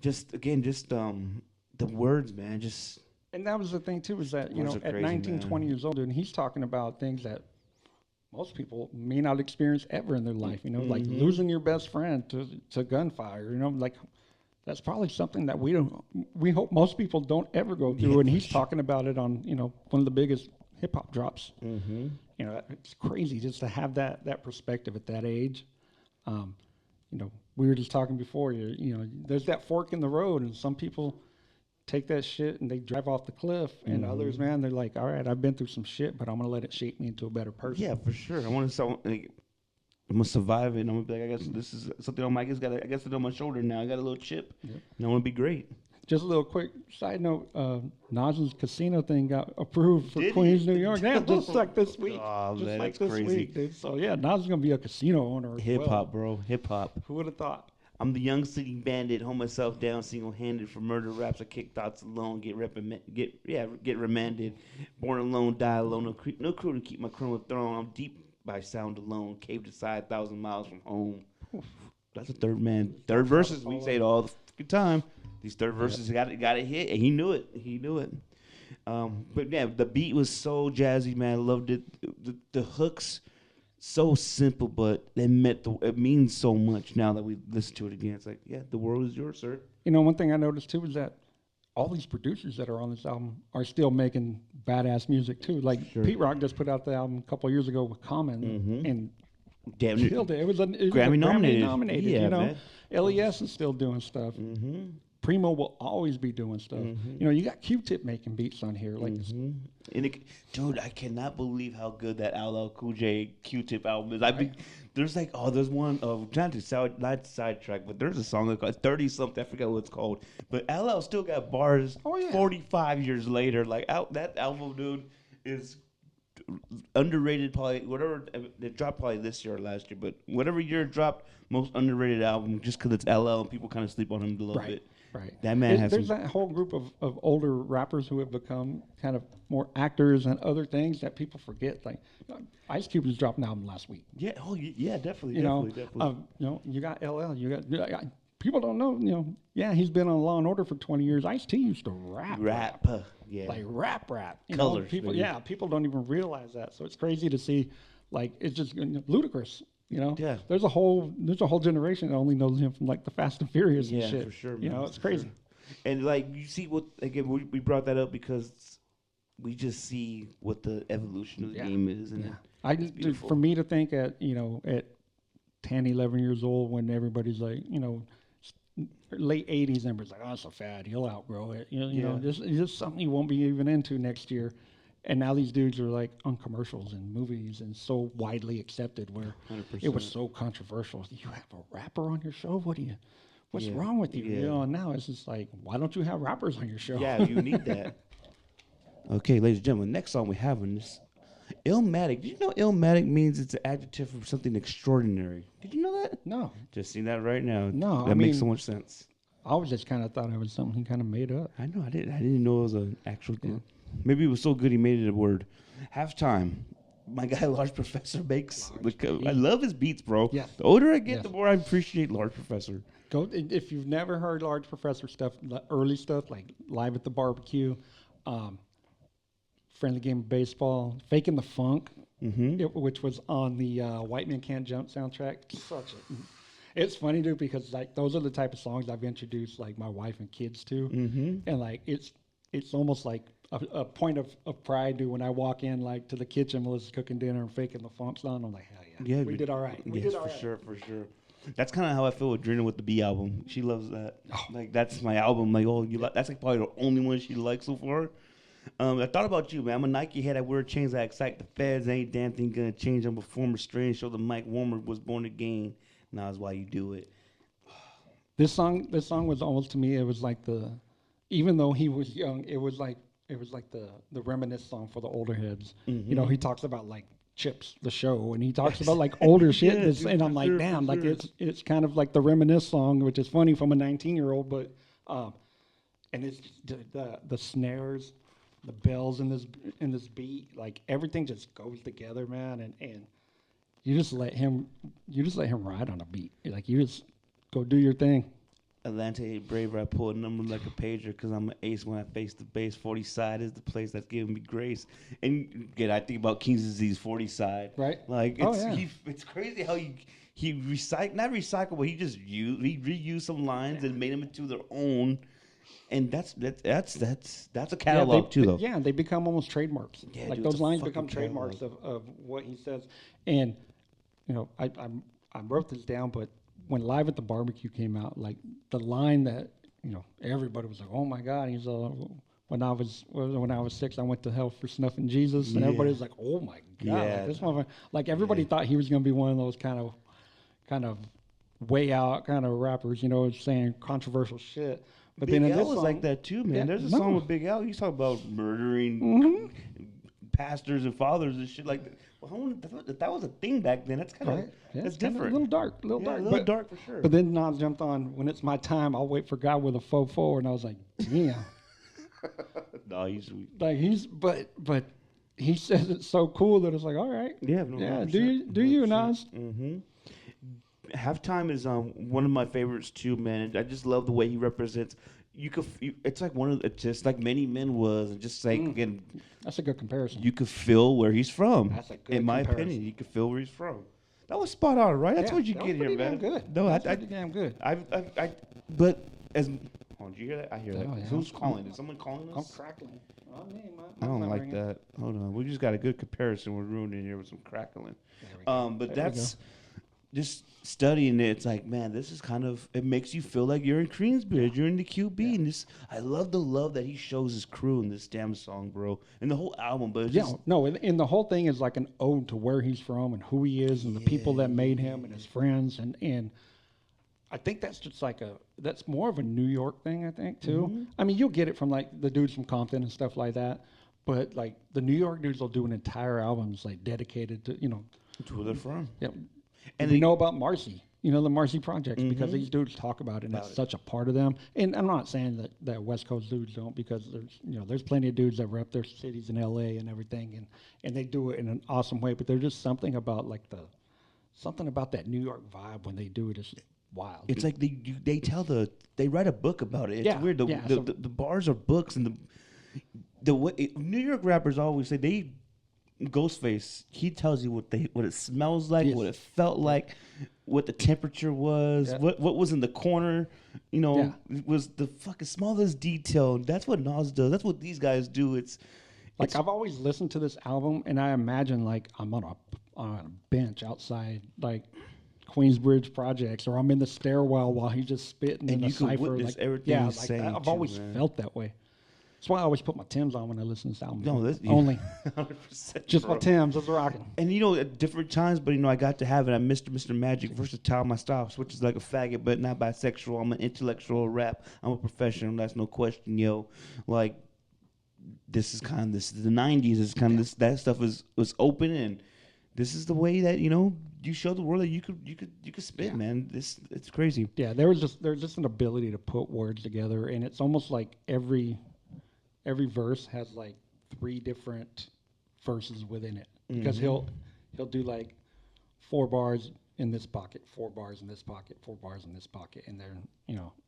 the words, man, just. And that was the thing too, is that at 19, 20 years old, and he's talking about things that most people may not experience ever in their life. Like losing your best friend to gunfire. Like, that's probably something that we hope most people don't ever go through. And he's talking about it on one of the biggest hip hop drops. It's crazy just to have that perspective at that age. we were just talking before, you know, there's that fork in the road, and some people take that shit and they drive off the cliff, and others, man, they're like, all right, I've been through some shit, but I'm gonna let it shape me into a better person. Yeah, for sure. I want to. Like, I'm gonna survive it. And I'm gonna be like, I guess this is something on my. I guess it's on my shoulder now. I got a little chip, and I want to be great. Just a little quick side note: Nas's casino thing got approved for Queens, New York. Yeah, just like this week. Oh just man, like that's this crazy. week, dude. So yeah, Nas is gonna be a casino owner. Hip hop, bro. Hip hop. Who would have thought? I'm the young city bandit, hold myself down single-handed for murder raps. I kick thoughts alone, get remanded. Born alone, die alone. No crew to keep my crown throne. I'm deep by sound alone, cave to side, 1,000 miles from home. That's a third verses. We say it all the fucking time. These third verses got it hit, and he knew it. But yeah, the beat was so jazzy, man. I loved it. The hooks. So simple, but it means so much now that we listen to it again. It's like, yeah, the world is yours, sir. You know, one thing I noticed too is that all these producers that are on this album are still making badass music too. Like Pete Rock just put out the album a couple of years ago with Common and killed it. It was Grammy nominated. Yeah, you know, LES is still doing stuff. Primo will always be doing stuff. You know, you got Q-Tip making beats on here. Like, dude, I cannot believe how good that LL Cool J Q-Tip album is. There's like, there's one not to sidetrack, but there's a song called 30 something. I forgot what it's called. But LL still got bars 45 years later. Like that album, dude, is underrated. Probably whatever it dropped, probably this year or last year, but whatever year it dropped, most underrated album just because it's LL and people kind of sleep on him a little bit. Right. That man has. There's that whole group of older rappers who have become kind of more actors and other things that people forget. Like Ice Cube just dropped an album last week. Yeah. Oh, yeah. Definitely. You know, you got LL. You got people don't know. You know, yeah, he's been on Law and Order for 20 years. Ice-T used to rap. Yeah. Like rap. You Colors. Know, people don't even realize that. So it's crazy to see. Like it's just ludicrous. You know, there's a whole generation that only knows him from like the Fast and Furious and shit. Yeah, for sure. Man. You know, it's crazy. And like you see what again, we brought that up because we just see what the evolution of the game is, and for me to think at 10, 11 years old when everybody's like, you know, late 80s, everybody's like, oh, it's a fad, he'll outgrow it. You know, this is something he won't be even into next year. And now these dudes are like on commercials and movies and so widely accepted where 100%. It was so controversial. You have a rapper on your show? What's wrong with you? You know, and now it's just like, why don't you have rappers on your show? Yeah, you need that. Okay, ladies and gentlemen, next song we have on this, Illmatic. Did you know Illmatic means it's an adjective for something extraordinary? Did you know that? No. Just seen that right now. No, that makes so much sense. I always just kind of thought it was something he kind of made up. I know. I didn't know it was an actual thing. Maybe it was so good he made it a word. Halftime. My guy Large Professor makes. I love his beats, bro. Yeah. The older I get, the more I appreciate Large Professor. Go if you've never heard Large Professor stuff, early stuff like Live at the Barbecue, Friendly Game of Baseball, Faking the Funk, which was on the White Man Can't Jump soundtrack. It's funny, dude, because like those are the type of songs I've introduced like my wife and kids to, and like it's almost like a point of pride, dude, when I walk in like to the kitchen, Melissa's cooking dinner and Faking the Funk's on. I'm like, hell yeah, we did all right. We did all right. For sure. That's kind of how I feel with Drina with the B album. She loves that. Like that's my album. Like that's like probably the only one she likes so far. I thought about you, man. I'm a Nike head. I wear chains. I excite the feds. Ain't damn thing gonna change. I'm a former strain. Show the mic warmer. Was born again. Now is why you do it. This song was almost to me. It was like even though he was young, it was like the reminisce song for the older heads. You know, he talks about like Chips, the show, and he talks about like older shit. And I'm like, damn, like it's kind of like the reminisce song, which is funny from a 19-year-old, but and it's the snares, the bells in this beat, like everything just goes together, man, and you just let him ride on a beat. Like you just go do your thing. Atlanta ain't braver. I pull a number like a pager because I'm an ace when I face the base. 40 side is the place that's giving me grace. And again, I think about King's Disease 40 side. Right. Like it's crazy how he not recycled, but he reused some lines and made them into their own. And that's a catalog too, though. Yeah, they become almost trademarks. Yeah, like those lines become trademarks of what he says. And you know, I wrote this down, but when Live at the Barbecue came out, like the line that everybody was like, "Oh my God!" He's when I was 6, I went to hell for snuffing Jesus, and everybody was like, "Oh my God!" Like, this motherfucker, like everybody thought he was gonna be one of those kind of way out kind of rappers, saying controversial shit. But Big then in L this was song, like that too, man. There's a song with Big L. He's talking about murdering pastors and fathers and shit like that. Well, that was a thing back then. That's kind of that's different. A little dark, a little dark for sure. But then Nas jumped on, "When it's my time, I'll wait for God with a faux forward," and I was like, "Damn." No, he's sweet. Like but he says it's so cool that it's like, all right, yeah, no, yeah. 100%, do you Nas? Mm-hmm. Halftime is one of my favorites too, man. I just love the way he represents. It's like it's just like Many Men was, and just like again. That's a good comparison. You could feel where he's from. That's a good in my comparison. opinion, you could feel where he's from. That was spot on, right? That's what you get here, man. Good. No, that's pretty damn good. But as. Oh, did you hear that? I hear that. Oh, yeah. Who's calling? Is someone calling us? I'm crackling. I don't like that. Hold on. We just got a good comparison. We're ruining here with some crackling. But that's just studying it. It's like, man, this is kind of. It makes you feel like you're in Queensbridge. You're in the QB, and this. I love the love that he shows his crew in this damn song, bro, and the whole album. But it's just, and the whole thing is like an ode to where he's from and who he is and the people that made him and his friends and. I think that's just that's more of a New York thing, I think, too. Mm-hmm. I mean, you'll get it from like the dudes from Compton and stuff like that, but like the New York dudes will do an entire album like dedicated to, to where they're from. Yeah. And we know about Marcy, the Marcy Projects, because these dudes talk about it and it's such a part of them. And I'm not saying that West Coast dudes don't, because there's plenty of dudes that rep their cities in LA and everything, and they do it in an awesome way, but there's just something about something about that New York vibe when they do it is wild. It's like they write a book about it. It's weird. The bars are books, and the way New York rappers always say Ghostface, he tells you what it smells like, what it felt like, what the temperature was, what was in the corner. It was the fucking smallest detail. That's what Nas does. That's what these guys do. It's I've always listened to this album, and I imagine like I'm on a bench outside like Queensbridge Projects, or I'm in the stairwell while he's just spitting in a cipher. Everything he's saying. I've always felt that way. That's why I always put my Timbs on when I listen to this album. No, only 100%, just my Timbs. That's rocking. And at different times, but I got to have it. I'm Mr. Magic, versatile. My style switches like a faggot, but not bisexual. I'm an intellectual rap. I'm a professional. That's no question, yo. Like this is the '90s. It's kind of that stuff was open, and this is the way that you show the world that you could spit, man. It's crazy. Yeah, there's just an ability to put words together, and it's almost like every verse has like 3 different verses within it, because he'll do like 4 bars in this pocket, 4 bars in this pocket, 4 bars in this pocket, and then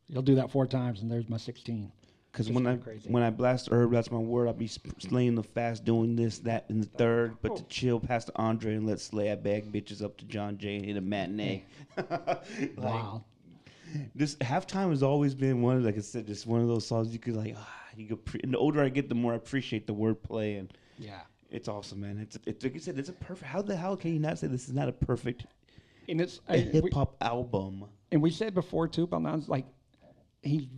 he'll do that 4 times, and there's my 16. Because when I blast herb, that's my word. I'll be slaying the fast, doing this, that, and the third. But to chill past the Andre and let's slay, I bag bitches up to John Jay and hit a matinee. Wow. This Halftime has always been one of, like I said, just one of those songs you could and the older I get, the more I appreciate the wordplay, and it's awesome, man. It's like you said, it's a perfect. How the hell can you not say this is not a perfect? And it's a hip hop album. And we said before too about Nas, like he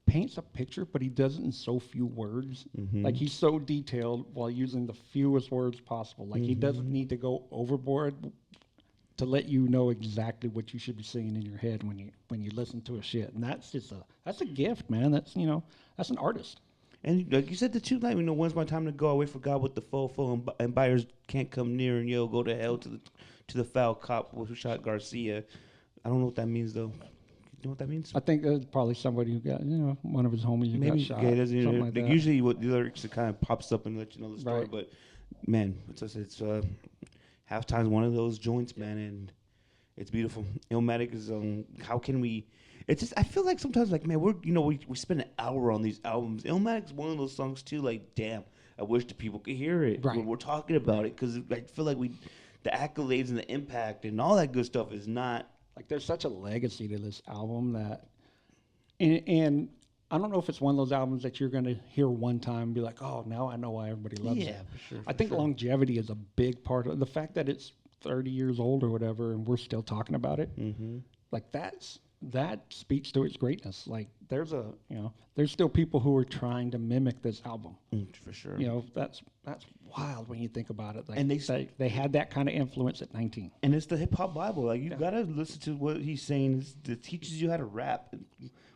paints a picture, but he does it in so few words. Mm-hmm. Like he's so detailed while using the fewest words possible. Like he doesn't need to go overboard to let you know exactly what you should be singing in your head when you listen to a shit. And that's a gift, man. That's that's an artist. And like you said, the 2 night, when's my time to go? I wait for God with the fofo, and buyers can't come near, and go to hell to the foul cop who shot Garcia. I don't know what that means though. You know what that means? I think that's probably somebody who got, one of his homies who got shot. Yeah, something like that. Usually what the lyrics, it kind of pops up and let you know the story. Right. But, man, it's Halftime's one of those joints, man, and it's beautiful. Illmatic is, how can we... It's just, I feel like sometimes, like, man, we spend an hour on these albums. Illmatic's one of those songs, too, like, damn, I wish the people could hear it when we're talking about it, because I feel like the accolades and the impact and all that good stuff is not... Like, there's such a legacy to this album that, and I don't know if it's one of those albums that you're going to hear one time and be like, oh, now I know why everybody loves it. Yeah, for sure. I think longevity is a big part of the fact that it's 30 years old or whatever, and we're still talking about it. Mm-hmm. like that speaks to its greatness. Like there's still people who are trying to mimic this album. For sure. That's wild when you think about it. Like, and they had that kind of influence at 19. And it's the hip hop Bible. Like you gotta listen to what he's saying. It teaches you how to rap.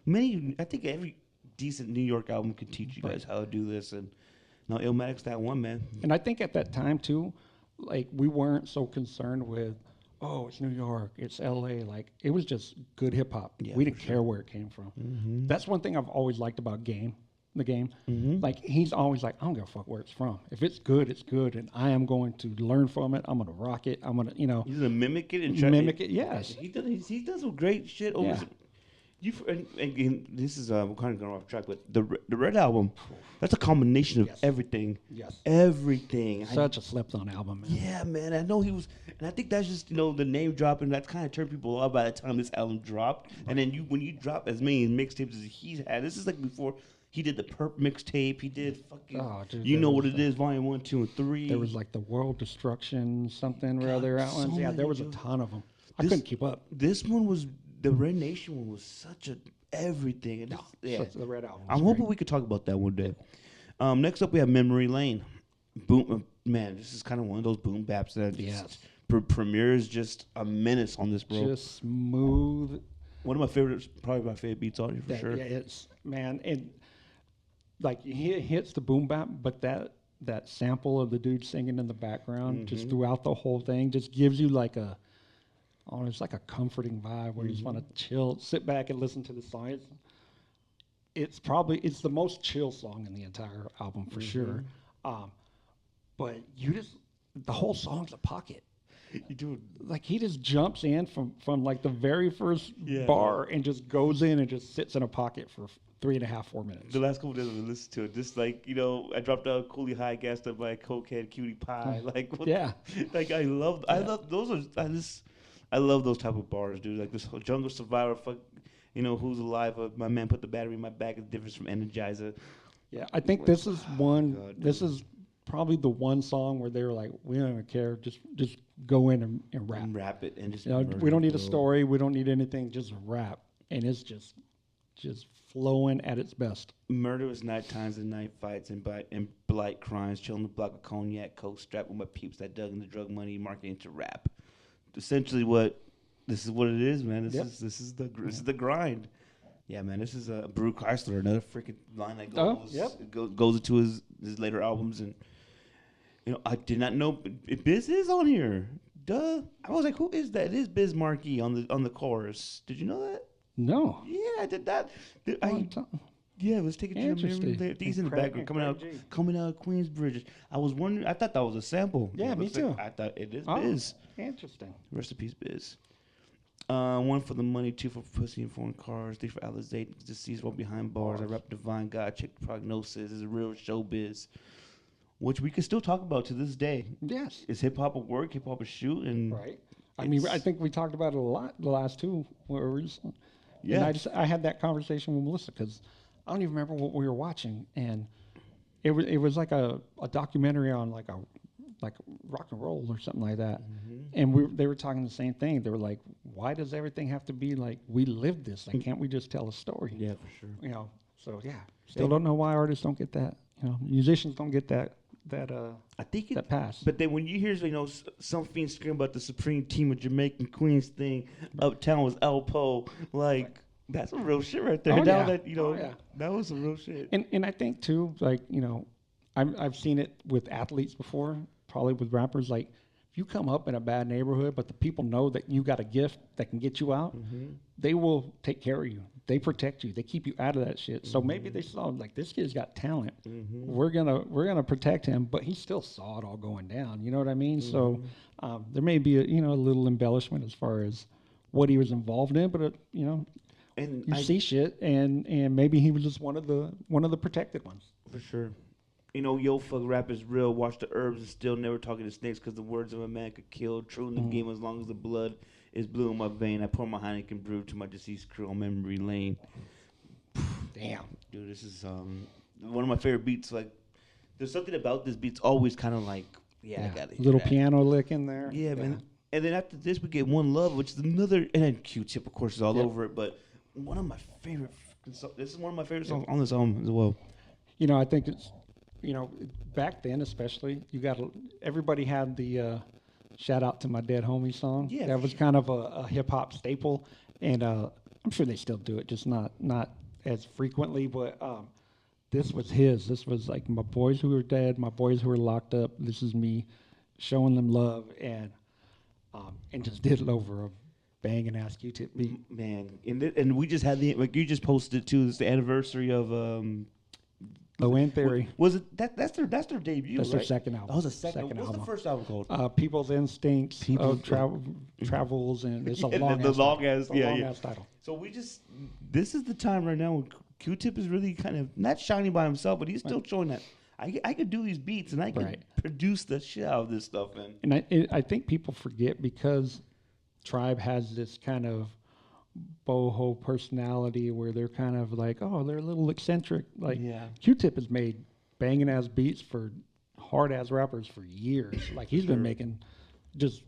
I think every decent New York album can teach you guys how to do this. And no, Illmatic's that one, man. And I think at that time too, like we weren't so concerned with, oh, it's New York, it's LA. Like it was just good hip hop. Yeah, we didn't care where it came from. Mm-hmm. That's one thing I've always liked about the game. Mm-hmm. Like he's always like, I don't give a fuck where it's from. If it's good, it's good, and I am going to learn from it. I'm gonna rock it. I'm gonna, He's gonna mimic it and mimic it. Yes, he does some great shit. Over and this is we're kind of going off track, but the Red album, that's a combination of everything. Yes, everything. Such a slept-on album, man. Yeah, man. I know he was, and I think that's just the name dropping. That kind of turned people off by the time this album dropped. And then when you drop as many mixtapes as he's had, this is like before. He did the Perp mixtape. He did fucking, you know what it is, Volume 1, 2, and 3. There was like the World Destruction something or other out ones. Yeah, there was a ton of them. I couldn't keep up. This one was, the Red Nation one was such a everything. And the Red album. I'm hoping we could talk about that one day. Next up, we have Memory Lane. Boom, man, this is kind of one of those boom baps that Premier is just a menace on this, bro. Just smooth. One of my favorites, probably my favorite beats on here for sure. Yeah, it's, man, and like he hits the boom bap, but that sample of the dude singing in the background just throughout the whole thing just gives you like it's like a comforting vibe where you just want to chill, sit back and listen to the song. It's the most chill song in the entire album for sure. But the whole song's a pocket. You do like he just jumps in from like the very first bar and just goes in and just sits in a pocket for 3.5, 4 minutes. The last couple days I listened to it, just like I dropped out Coolie High, gassed up by a cokehead cutie pie. Like like I love those I love those type of bars, dude. Like this whole Jungle Survivor, who's alive? My man put the battery in my back. Is different from Energizer. Yeah, I think this is one. God, this is probably the one song where they were like, we don't even care, just go in and rap. And rap it and just we don't need a story, we don't need anything, just rap. And it's just flowing at its best. Murderous night times and night fights and blight crimes, chilling the block of cognac, coke strapped with my peeps that dug in the drug money, marketing to rap. Essentially this is what it is, man. This is the grind. Yeah, man, this is a Brew Chrysler, another freaking line that goes into his later albums. And I did not know Biz is on here. Duh. I was like, who is that? It is Biz Markie on the chorus. Did you know that? No. Yeah, I did that. It was taking to the memory. He's in the background coming out of Queensbridge. I was wondering. I thought that was a sample. Yeah, me too. I thought it is Biz. Interesting. Rest in peace, Biz. 1 for the money, 2 for pussy and foreign cars, 3 for Alizate, deceased while behind bars. I rap divine God, check the prognosis. Is a real showbiz, which we can still talk about to this day. Yes, is hip hop a work? Hip hop a shoot? And right. I mean, I think we talked about it a lot the last two were recent. Yeah, and I had that conversation with Melissa because I don't even remember what we were watching, and it was like a documentary on like rock and roll or something like that. And they were talking the same thing. They were like, why does everything have to be like we lived this? Like, can't we just tell a story? Yeah, for sure. So yeah, still don't know why artists don't get that. Musicians don't get that. I think that pass. But then when you hear some fiends scream about the supreme team of Jamaican Queens thing, Uptown was El Po, like that's some real shit right there. That was some real shit. And I think too, like I've seen it with athletes before, probably with rappers. Like if you come up in a bad neighborhood, but the people know that you got a gift that can get you out, they will take care of you. They protect you. They keep you out of that shit. So maybe they saw like this kid's got talent. We're gonna protect him, but he still saw it all going down. You know what I mean? So there may be a little embellishment as far as what he was involved in, but and you see shit, and maybe he was just one of the protected ones. For sure. Yo, fuck rap is real. Watch the herbs and still never talking to snakes because the words of a man could kill. True in the game as long as the blood is blue in my vein. I pour my Heineken brew to my deceased crew on memory lane. Damn. Dude, this is one of my favorite beats. Like, there's something about this beat's always kind of like, I got it. Little piano lick in there. Yeah, man. And then after this, we get One Love, which is another, and then Q-Tip, of course, is all over it. But one of my favorite, this is one of my favorite songs on this album as well. You know, I think it's, back then especially, everybody had the shout out to my dead homie song. Yeah, that was kind of a hip hop staple, and I'm sure they still do it, just not as frequently. But this was his. This was like my boys who were dead, my boys who were locked up. This is me showing them love, and just did it over a banging ass Q-Tip beat. Man, and we just had you just posted it too. It's the anniversary of Low End Theory. Was it that's their debut? That's right? their second album. That was the second album. What's the first album called? People's Instincts of Travels, and it's a long ass title. So this is the time right now when Q-Tip is really kind of not shining by himself, but he's still showing that I could do these beats and I could produce the shit out of this stuff. And I think people forget, because Tribe has this kind of boho personality where they're kind of like, oh, they're a little eccentric. Like, Q-Tip has made banging ass beats for hard ass rappers for years. Like, he's been making just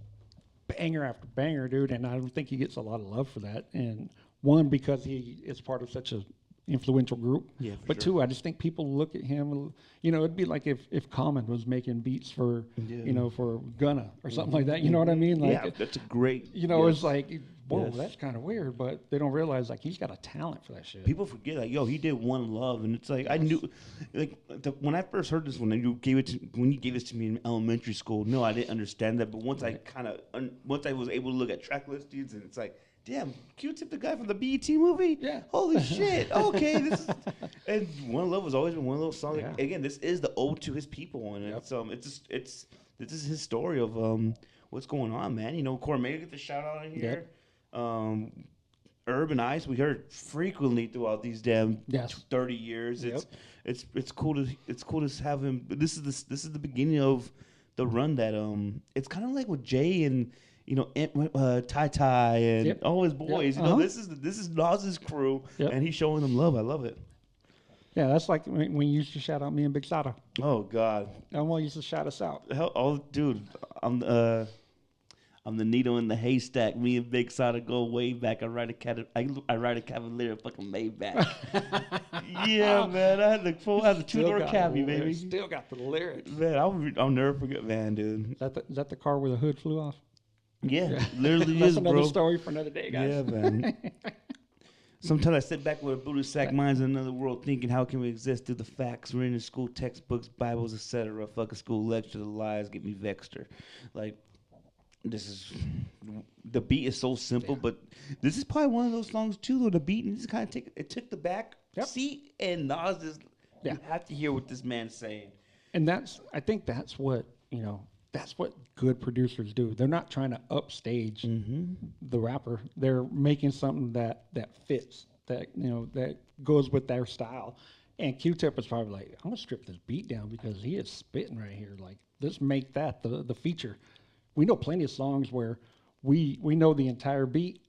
banger after banger, dude. And I don't think he gets a lot of love for that. And one, because he is part of such a influential group. Yeah, but two, I just think people look at him. It'd be like if Common was making beats for for Gunna or something like that. You know what I mean? Like, that's a great. It's like, whoa, that's kind of weird. But they don't realize, like, he's got a talent for that shit. People forget, like, he did One Love, and it's like I knew, like, when I first heard this, when you gave this to me in elementary school, no, I didn't understand that. But once I once I was able to look at track listings, and it's like, damn, Q-Tip, the guy from the BET movie? Yeah. Holy shit. Okay. And One Love has always been one of those songs. Yeah. Again, this is the ode to his people. And this is his story of what's going on, man. Cormega gets a shout out in here. Yep. Herb and Ice, we heard frequently throughout these damn 30 years. Yep. It's cool to have him. But this is the beginning of the run that it's kind of like with Jay and Ty Ty and all his boys. This is Nas's crew, and he's showing them love. I love it. Yeah, that's like when you used to shout out me and Big Sada. Oh God, Elmo used to shout us out. Dude, I'm the needle in the haystack. Me and Big Sada go way back. I ride a Cavalier, fucking Maybach. Yeah, man. I had the 2-door Cavy, baby. Still got the lyrics. Man, I'll never forget, man, dude. Is that the car where the hood flew off? Yeah, literally That's is, another bro. story for another day, guys. Yeah, man. Sometimes I sit back with a Buddhist sack minds in another world, thinking, how can we exist through the facts? We're in school textbooks, Bibles, etc. Fuck a school lecture, the lies get me vexed her. Like, the beat is so simple, but this is probably one of those songs too, though. The beat and just kind of took the back seat, and Nas just you have to hear what this man's saying. And I think that's what that's what good producers do. They're not trying to upstage the rapper. They're making something that fits, that goes with their style. And Q-Tip is probably like, I'm gonna strip this beat down because he is spitting right here. Like, let's make that the feature. We know plenty of songs where we know the entire beat.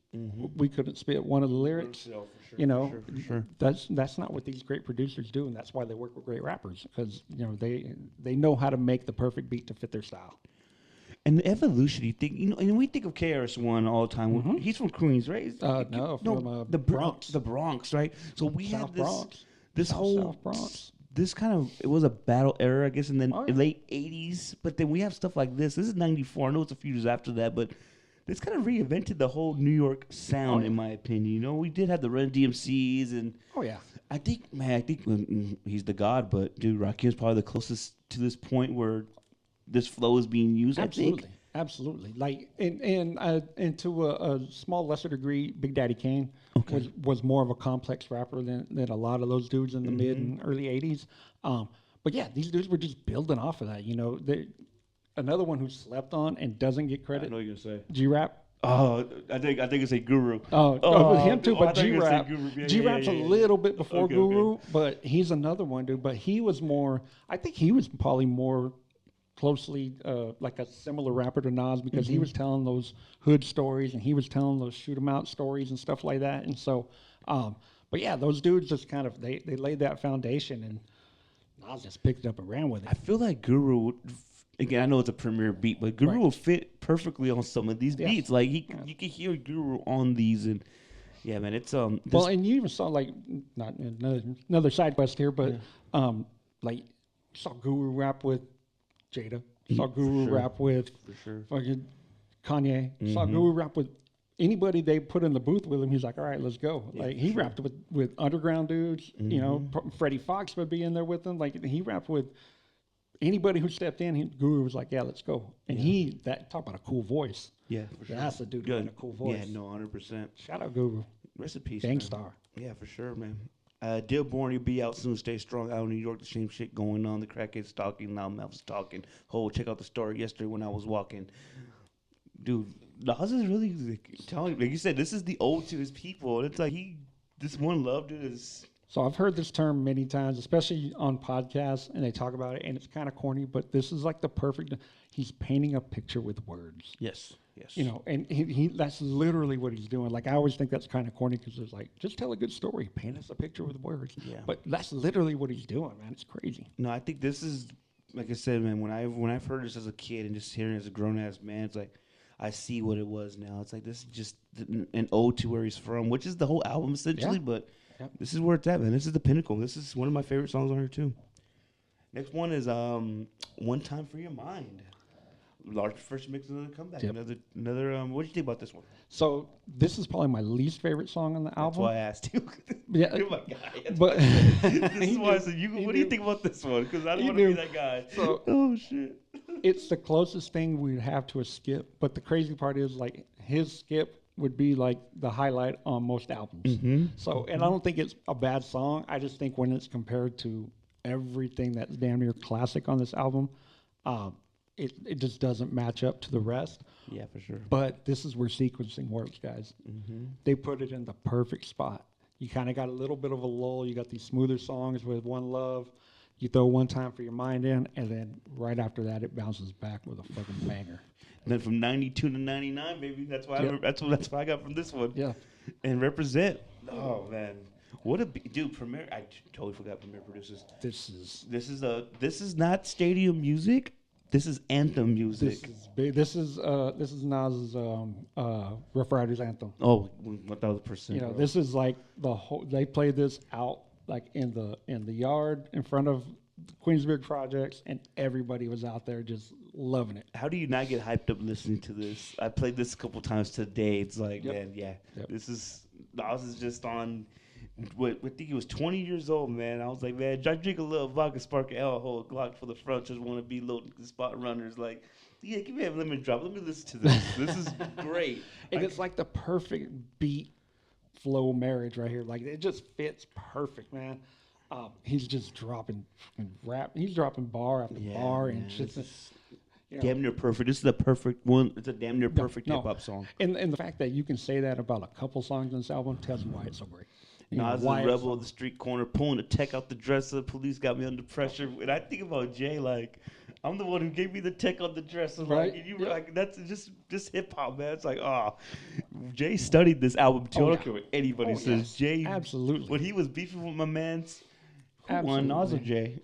We couldn't spit one of the lyrics. For sure. That's not what these great producers do, and that's why they work with great rappers, because they know how to make the perfect beat to fit their style. And the evolution, you think, and we think of KRS-One all the time. He's from Queens, right? From the Bronx. The Bronx, right? So we South had Bronx. this whole South Bronx. This kind of, it was a battle era, I guess, in the late 80s. But then we have stuff like this. This is 94. I know it's a few years after that, but this kind of reinvented the whole New York sound, in my opinion. We did have the Run DMCs, and I think he's the god, but dude, Rakim's probably the closest to this point where this flow is being used. Absolutely. Like, and to a small lesser degree, Big Daddy Kane was more of a complex rapper than a lot of those dudes in the mid and early 80s. But yeah, these dudes were just building off of that. Another one who slept on and doesn't get credit. I know you're gonna say G-Rap. Oh, I think it's a Guru. With him too, but G-Rap. G-Rap's a little bit before Guru, but he's another one, dude. But he was more. I think he was probably more closely like a similar rapper to Nas, because he was telling those hood stories and he was telling those shoot 'em out stories and stuff like that. And so, but yeah, those dudes just kind of they laid that foundation, and Nas just picked it up and ran with it. I feel like Guru again, I know it's a premier beat, but Guru will fit perfectly on some of these beats. Like you can hear Guru on these, and yeah, man, it's Well, and you even saw like not another side quest here, but like saw Guru rap with Jada, saw Guru rap with fucking Kanye, saw Guru rap with anybody they put in the booth with him. He's like, all right, let's go. Like he rapped with underground dudes. You know, Freddie Fox would be in there with him. Like he rapped with anybody who stepped in. Guru was like, yeah, let's go. And talk about a cool voice. Yeah, for sure. That's a dude with a cool voice. Yeah, no, 100%. Shout out Guru. Rest in peace, Gangstar. Yeah, for sure, man. Dearborn, you'll be out soon. Stay strong. Out in New York, the same shit going on. The crackheads talking, loudmouths talking. Check out the story yesterday when I was walking. Dude, Nas is really telling, like you said, this is the ode to his people. It's like this one love, dude, is. So I've heard this term many times, especially on podcasts, and they talk about it, and it's kind of corny, but this is like the perfect. He's painting a picture with words. Yes. You know, and he that's literally what he's doing. Like I always think that's kind of corny because it's like just tell a good story, paint us a picture with words. Yeah. But that's literally what he's doing, man. It's crazy. No, I think this is, like I said, man. When I've heard this as a kid and just hearing it as a grown ass man, it's like. I see what it was now. It's like this is just an ode to where he's from, which is the whole album essentially. But this is where it's at, man. This is the pinnacle. This is one of my favorite songs on here too. Next one is "One Time for Your Mind." Large first mix, another comeback. Another. What do you think about this one? So this is probably my least favorite song on the album. That's why I asked you. Yeah, you're my guy. But this is why I said, what do you think about this one? Because I don't want to be that guy. So, oh shit. It's the closest thing we'd have to a skip. But the crazy part is, like, his skip would be like the highlight on most albums. So, and I don't think it's a bad song. I just think when it's compared to everything that's damn near classic on this album, it just doesn't match up to the rest. Yeah, for sure. But this is where sequencing works, guys. They put it in the perfect spot. You kind of got a little bit of a lull. You got these smoother songs with One Love. You throw One Time for Your Mind in, and then right after that, it bounces back with a fucking banger. And then from 92 to 99, baby. That's why that's what I got from this one. Yeah. And Represent. Oh man, what a dude! Premier. I totally forgot Premier produces. This is not stadium music. This is anthem music. This is Nas's Rough Riders anthem. Oh, 1,000%. You know, this is like the whole. They play this out like in the yard in front of Queensbridge Projects, and everybody was out there just loving it. How do you not get hyped up listening to this? I played this a couple times today. It's like, man, this is Nas is just on. I think he was 20 years old, man. I was like, man, I drink a little vodka, spark L, hold a Glock for the front, just want to be little spot runners. Like, yeah, give me a lemon drop. Let me listen to this. This is great. And it's like the perfect beat flow marriage right here. Like, it just fits perfect, man. He's just dropping rap. He's dropping bar after bar, and just damn near perfect. This is the perfect one. It's a damn near perfect hip hop song. And the fact that you can say that about a couple songs on this album tells you why it's so great. Nas is a rebel of the street corner, pulling the tech out the dresser. Police got me under pressure. And I think about Jay, like, I'm the one who gave me the tech on the dresser. Right. Like, and you were like, that's just hip hop, man. It's like, Jay studied this album too. I don't care what anybody says. Yes. Jay, absolutely. When he was beefing with my man's, who won, Nas or Jay?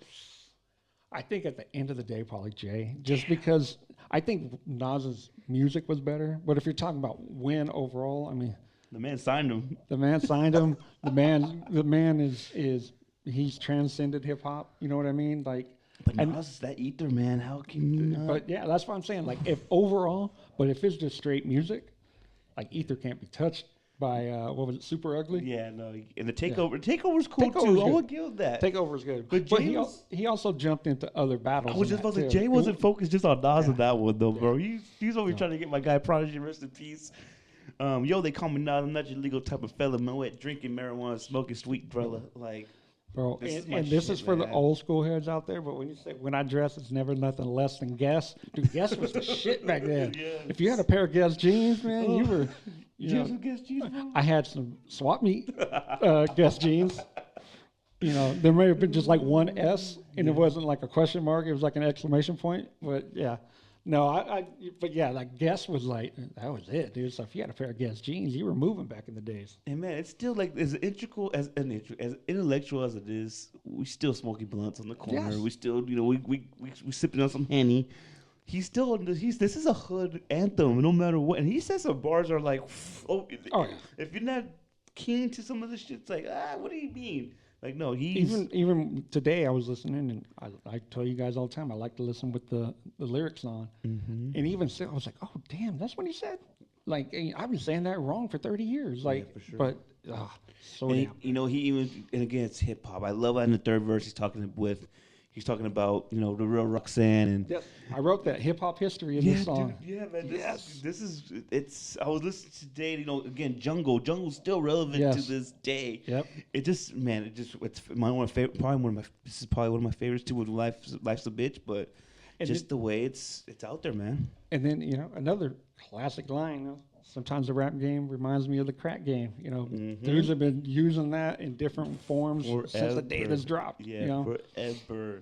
I think at the end of the day, probably Jay. Just because I think Nas's music was better. But if you're talking about win overall, I mean. The man signed him. The man signed him. The man is he's transcended hip hop. You know what I mean? Like, but Nas is that ether, man. How can you not? But yeah, that's what I'm saying. Like, if it's just straight music, like Ether can't be touched by what was it, Super Ugly? Yeah, no. And the Takeover's cool too. I would give that. Takeover's good. But he also jumped into other battles. I was just about to say, Jay wasn't focused just on Nas in that one though, bro. He's always trying to get my guy Prodigy, rest in peace. They call me Nas. I'm not your legal type of fella. Moet drinking marijuana, smoking sweet brother. Like, bro, this is for the old school heads out there. But when you say when I dress, it's never nothing less than Guess. Dude, Guess was the shit back then. Yes. If you had a pair of Guess jeans, man, you were. You have some Guess jeans, bro? I had some swap meet Guess jeans. You know, there may have been just like one S, and it wasn't like a question mark. It was like an exclamation point. But yeah. No, but yeah, like Guess was like, that was it, dude. So if you had a pair of Guess jeans, you were moving back in the days. And man, it's still like as intellectual as it is, we still smoking blunts on the corner. Yes. We still, we sipping on some Henny. He's still this is a hood anthem no matter what, and he says some bars are like, oh yeah. If you're not keen to some of this shit, it's like, what do you mean? Like, no, he's even today I was listening, and I tell you guys all the time I like to listen with the lyrics on, and even so, I was like, oh damn, that's what he said. Like, I've been saying that wrong for 30 years. Like, for sure. But so and he even, and again, it's hip hop. I love that in the third verse he's talking about, the real Roxanne. And yes, I wrote that hip hop history in this song. Dude, yeah, man. It's I was listening today, again, Jungle's still relevant to this day. Yep. It's my one of my favorite, this is probably one of my favorites too, with Life's a Bitch, but the way it's out there, man. And then, another classic line, sometimes the rap game reminds me of the crack game. Dudes have been using that in different forms since the day this dropped. Yeah, forever.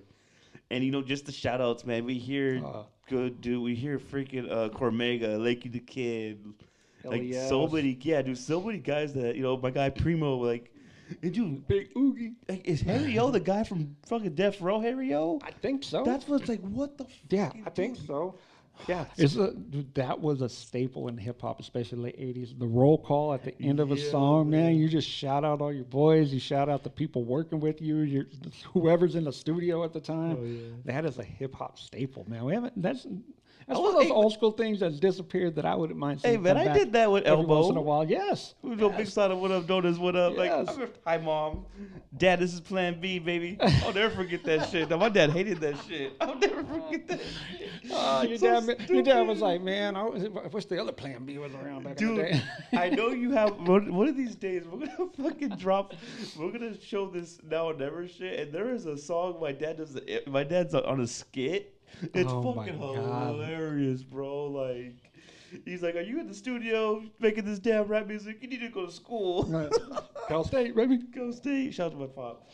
And, just the shout-outs, man. We hear good dude. We hear freaking Cormega, Lakey the Kid. Like, so many guys that, my guy Primo, like, and dude, Big Oogie. Like, is Harry O the guy from fucking Death Row, Harry O? I think so. That's what's like, what the fuck? Yeah, I think so. Yeah, that was a staple in hip hop, especially late '80s. The roll call at the end of a song, man. You just shout out all your boys. You shout out the people working with you. Whoever's in the studio at the time. Oh, yeah. That is a hip hop staple, man. That's one of those old school things that's disappeared that I wouldn't mind seeing. Hey, man, I did that with Elbow. Once in a while, yes. We go big side of what up, Donez, what up. Yes. Like, hi, Mom. Dad, this is Plan B, baby. I'll never forget that shit. Now, my dad hated that shit. I'll never forget that shit. Your dad was like, man, I wish the other Plan B was around back in the day. I know you have, one of these days, we're going to show this Now or Never shit, and there is a song my dad's on a skit. It's fucking hilarious, bro. Like, he's like, are you in the studio making this damn rap music? You need to go to school. Cal State, baby. Cal State. Shout out to my pop.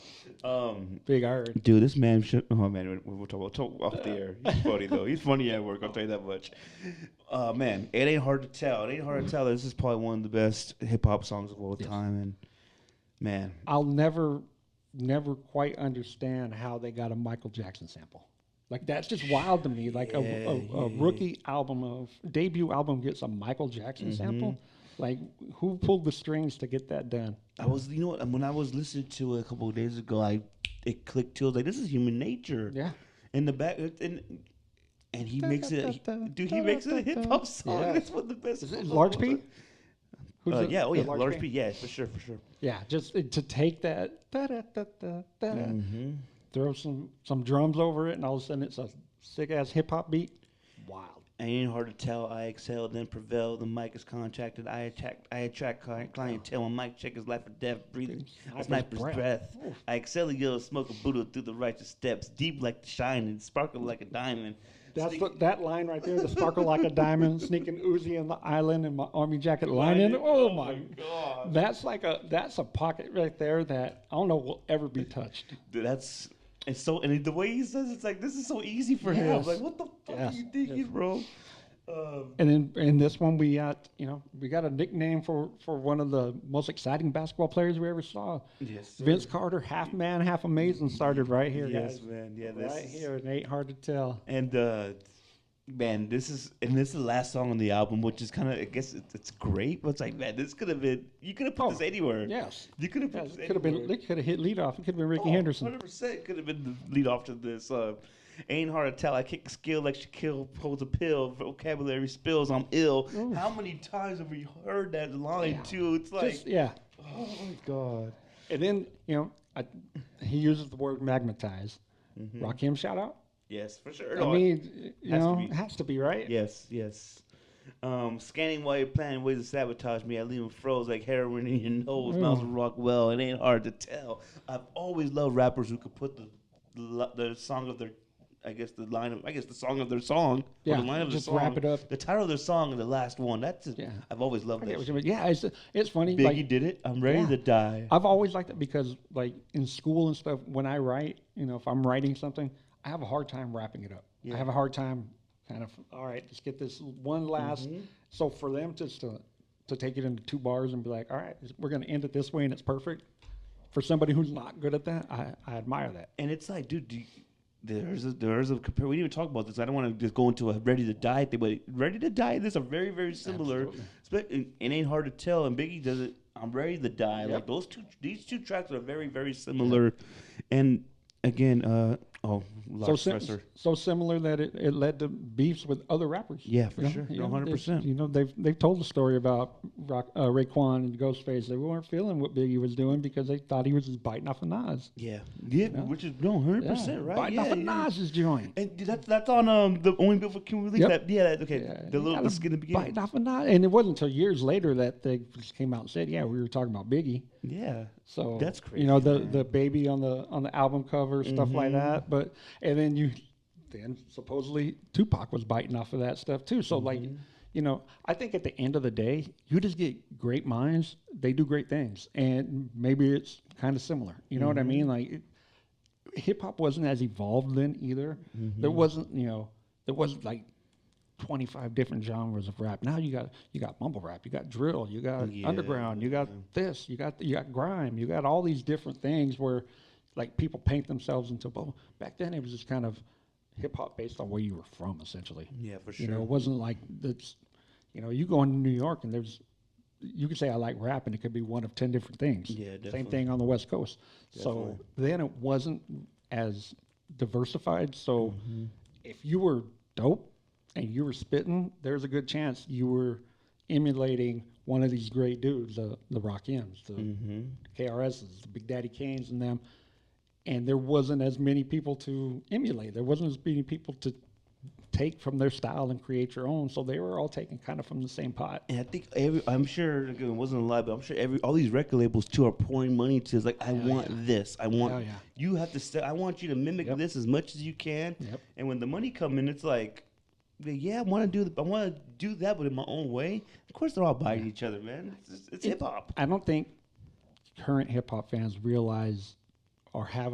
Big iron. Dude, this man, we'll talk off the air. He's funny, though. He's funny at work, I'll tell you that much. Man, it ain't hard to tell. This is probably one of the best hip-hop songs of all time. And, man. I'll never quite understand how they got a Michael Jackson sample. Like, that's just wild to me. Like, a rookie debut album gets a Michael Jackson sample. Like, who pulled the strings to get that done? I was, when I was listening to it a couple of days ago, it clicked too. I was like, this is Human Nature. Yeah. In the back, and he makes it, he makes it a hip hop song. Yeah. That's one of the best. Is it Large P? Large P. Yeah, for sure. Yeah, just to take that, throw some drums over it, and all of a sudden it's a sick-ass hip-hop beat. Wild. Ain't hard to tell. I excel, then prevail. The mic is contracted. I attract clientele. When mic check is life or death, breathing a sniper's breath. I excel, yellow, smoke a Buddha through the righteous steps. Deep like the shining, sparkle like a diamond. That line right there, the sparkle like a diamond, sneaking Uzi in the island in my army jacket lining. Oh my God. That's a pocket right there that I don't know will ever be touched. Dude, and the way he says it's like, this is so easy for him. Like, what the fuck are you thinking, bro? And then in this one, we got a nickname for one of the most exciting basketball players we ever saw. Yes, sir. Vince Carter, half man, half amazing, started right here. Yes, guys. Man. Yeah, right here. It ain't hard to tell. And man, this is the last song on the album, which is kind of, I guess it's great, but it's like, man, this could have been, you could have put this anywhere. Yes. You could have put this anywhere. They could have hit lead off. It could have been Ricky Henderson. 100% could have been the lead off to this. Ain't hard to tell. I kick skill like Shaquille holds a pill. Vocabulary spills. I'm ill. Ooh. How many times have we heard that line too? It's like, oh my God. And then he uses the word magnetize. Rakim shout out. Yes, for sure. I mean, it has to be, right? Yes. Scanning while you're planning ways to sabotage me. I leave them froze like heroin in your nose. Smells rock well. It ain't hard to tell. I've always loved rappers who could put the song of their, the song of their song. Yeah, or the line of just the song, wrap it up. The title of their song and the last one. That's just, I've always loved that. Yeah, it's funny. Biggie did it. I'm ready to die. I've always liked it because, like, in school and stuff, when I write, if I'm writing something, I have a hard time wrapping it up. Yeah. I have a hard time kind of, all right, let's get this one last. So for them just to take it into 2 bars and be like, all right, we're going to end it this way and it's perfect. For somebody who's not good at that, I admire that. And it's like, dude, there's a compare. We didn't even talk about this. I don't want to just go into a Ready to Die thing, but Ready to Die, this are very, very similar. It ain't hard to tell. And Biggie does it. I'm Ready to Die. Like these two tracks are very, very similar. And again, so similar that it led to beefs with other rappers. Yeah, for sure. 100%. They've told the story about Raekwon and Ghostface. They weren't feeling what Biggie was doing because they thought he was just biting off of Nas. Which is 100% right. Biting off of Nas's joint. And that's on the Only Built for King release. The skin in the beginning. Biting off of Nas, and it wasn't until years later that they just came out and said, "Yeah, we were talking about Biggie." Yeah. So that's crazy. The baby on the album cover, stuff like that. But and then supposedly Tupac was biting off of that stuff too. So I think at the end of the day, you just get great minds. They do great things, and maybe it's kind of similar. You know what I mean? Like hip hop wasn't as evolved then either. There wasn't like 25 different genres of rap. Now you got mumble rap, you got drill, you got underground, you got this, you got grime, you got all these different things where like people paint themselves into. But back then it was just kind of hip hop based on where you were from, essentially. Yeah, for sure. It wasn't like that's. You go into New York and you could say I like rap and it could be one of 10 different things. Yeah, definitely. Same thing on the West Coast. Definitely. So then it wasn't as diversified. So if you were dope and you were spitting, there's a good chance you were emulating one of these great dudes, the Rakims, the KRSs, the Big Daddy Kanes and them. And there wasn't as many people to emulate. There wasn't as many people to take from their style and create your own. So they were all taken kind of from the same pot. And I think I'm sure, again, it wasn't a lie, but I'm sure all these record labels too are pouring money to. It's like, I want this. I want you have to. I want you to mimic this as much as you can. Yep. And when the money comes in, it's like, I want to do that, but in my own way. Of course, they're all biting each other, man. It's hip hop. I don't think current hip hop fans realize or have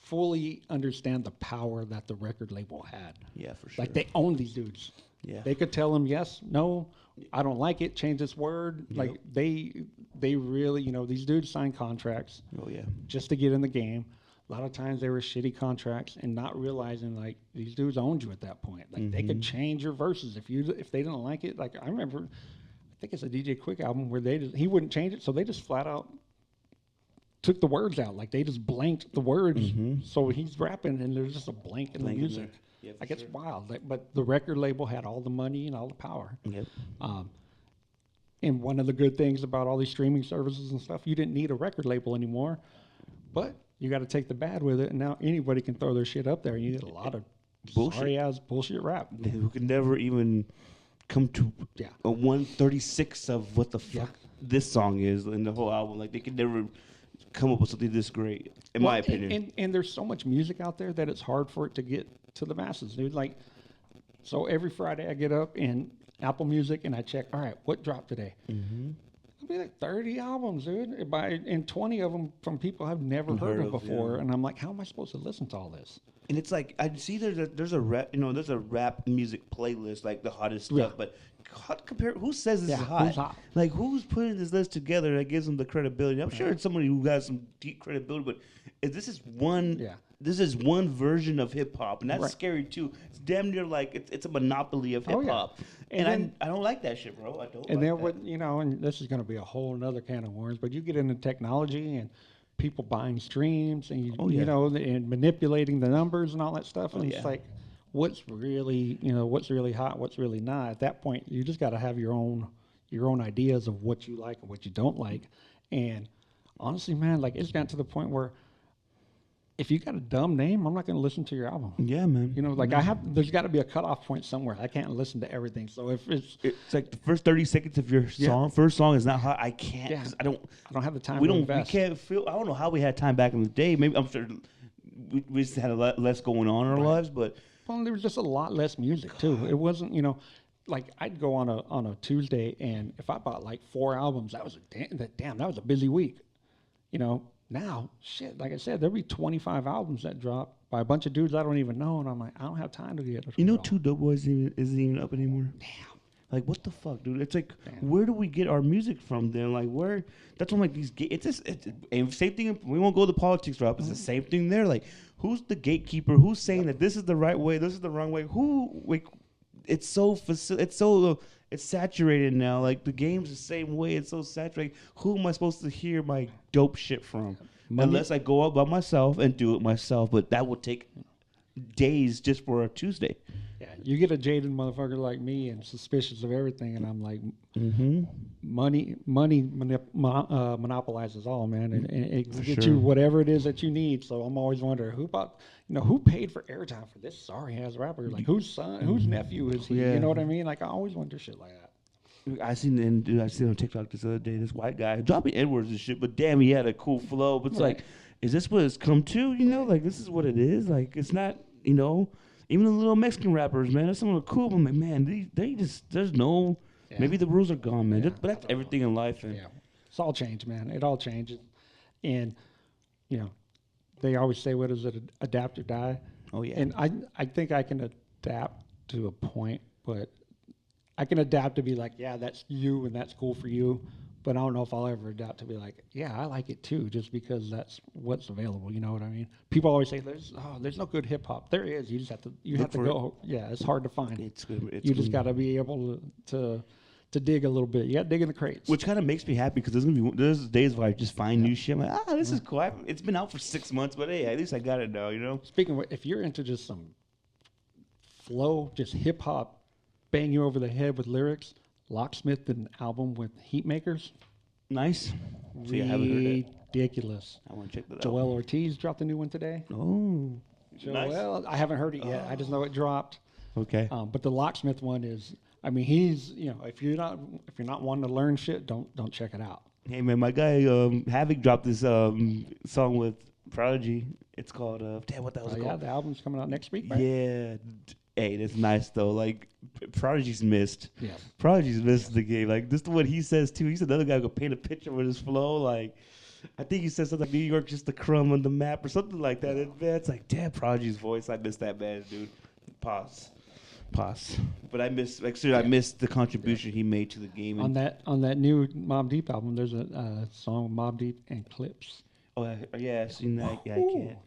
fully understand the power that the record label had. Yeah, for sure. Like they own these dudes. Yeah. They could tell them yes, no, I don't like it, change this word. Yep. Like they really, these dudes sign contracts. Oh yeah. Just to get in the game. A lot of times they were shitty contracts and not realizing like these dudes owned you at that point. Like they could change your verses if they didn't like it. Like I remember, I think it's a DJ Quick album where he wouldn't change it, so they just flat out took the words out. Like they just blanked the words. So he's rapping and there's just a blank in the music. Yeah, like it's wild. But the record label had all the money and all the power. Yep. And one of the good things about all these streaming services and stuff, you didn't need a record label anymore. But you got to take the bad with it, and now anybody can throw their shit up there, and you get a lot of sorry-ass bullshit rap. Who can never even come to a 1/36 of what the fuck this song is in the whole album. Like, they could never come up with something this great, in my opinion. And there's so much music out there that it's hard for it to get to the masses, dude. Like, so every Friday I get up in Apple Music, and I check, all right, what dropped today? It'll be like 30 albums, dude, and 20 of them from people I've never heard of before. And I'm like, how am I supposed to listen to all this? And it's like, I see there's a rap, there's a rap music playlist, like the hottest stuff, but who says this is hot? Who's hot? Like, who's putting this list together that gives them the credibility? I'm sure it's somebody who has some deep credibility, but this is one version of hip hop, and that's scary too. It's damn near like it's a monopoly of hip hop, and I don't like that shit, bro. I don't. And then and this is going to be a whole another can of worms, but you get into technology and people buying streams and and manipulating the numbers and all that stuff, and it's like, what's really hot, what's really not. At that point, you just got to have your own ideas of what you like and what you don't like. And honestly, man, like it's gotten to the point where if you got a dumb name, I'm not going to listen to your album. Yeah, man. There's got to be a cutoff point somewhere. I can't listen to everything. So if it's like the first 30 seconds of your first song is not hot, I can't. Yeah. I don't have the time. We can't feel. I don't know how we had time back in the day. Maybe I'm sure we just had a lot less going on in our lives, but there was just a lot less music too. It wasn't, like I'd go on a Tuesday, and if I bought like 4 albums, that was that was a busy week. Now, shit, like I said, there'll be 25 albums that drop by a bunch of dudes I don't even know, and I'm like, I don't have time to get it. Two Dope Boys isn't even up anymore. Damn. Like, what the fuck, dude? It's like, where do we get our music from then? Like, where? That's when, like, it's just, and same thing, we won't go the politics route. It's the same thing there. Like, who's the gatekeeper? Who's saying that this is the right way, this is the wrong way? Who, like, it's so, it's saturated now. Like, the game's the same way. It's so saturated. Who am I supposed to hear my dope shit from? Unless I go out by myself and do it myself. But that would take days just for a Tuesday. Yeah, you get a jaded motherfucker like me and suspicious of everything, and I'm like, money monopolizes all, man, and it gets you whatever it is that you need. So I'm always wondering who paid for airtime for this sorry ass rapper? Like, whose son, whose nephew is he? You know what I mean? Like, I always wonder shit like that. I seen on TikTok this other day, this white guy dropping Edwards and shit, but damn, he had a cool flow. But it's like, is this what it's come to? You know, like, this is what it is. Like, it's not, you know. Even the little Mexican rappers, man, that's some of the cool. I'm like, man, they just, there's no, maybe the rules are gone, man. But that's everything in life. And it's all changed, man. It all changes. And, you know, they always say, what is it, adapt or die? Oh, yeah. And I think I can adapt to a point, but I can adapt to be like, yeah, that's you and that's cool for you. But I don't know if I'll ever adapt to be like, yeah, I like it too, just because that's what's available. You know what I mean? People always say, there's no good hip hop. There is. You just have to go. Yeah, it's hard to find. You just got to be able to dig a little bit. You got to dig in the crates. Which kind of makes me happy because there's days where I just find new shit. I'm like, this is cool. It's been out for 6 months, but hey, at least I got it now. You know. Speaking of, if you're into just some flow, just hip hop, bang you over the head with lyrics. Locksmith did an album with Heatmakers. Nice. See, I haven't heard it. Ridiculous. I want to check that out. Joel Ortiz dropped a new one today. Oh. Joel, I haven't heard it yet. I just know it dropped. Okay. But the Locksmith one is, I mean, he's, you know, if you're not wanting to learn shit, don't check it out. Hey man, my guy Havoc dropped this song with Prodigy. It's called damn, what that was called? Yeah, the album's coming out next week, right? Yeah. Hey, that's nice though. Like, Prodigy's missed. Yeah. Prodigy's missed the game. Like, this is what he says too. He's another guy who could paint a picture with his flow. Like, I think he said something like New York just a crumb on the map or something like that. And man, it's like, damn, Prodigy's voice. I miss that man, dude. Pause. But I miss the contribution he made to the game. On that new Mobb Deep album, there's a song Mobb Deep and Clips. Oh yeah, I've seen that. Yeah, I can't.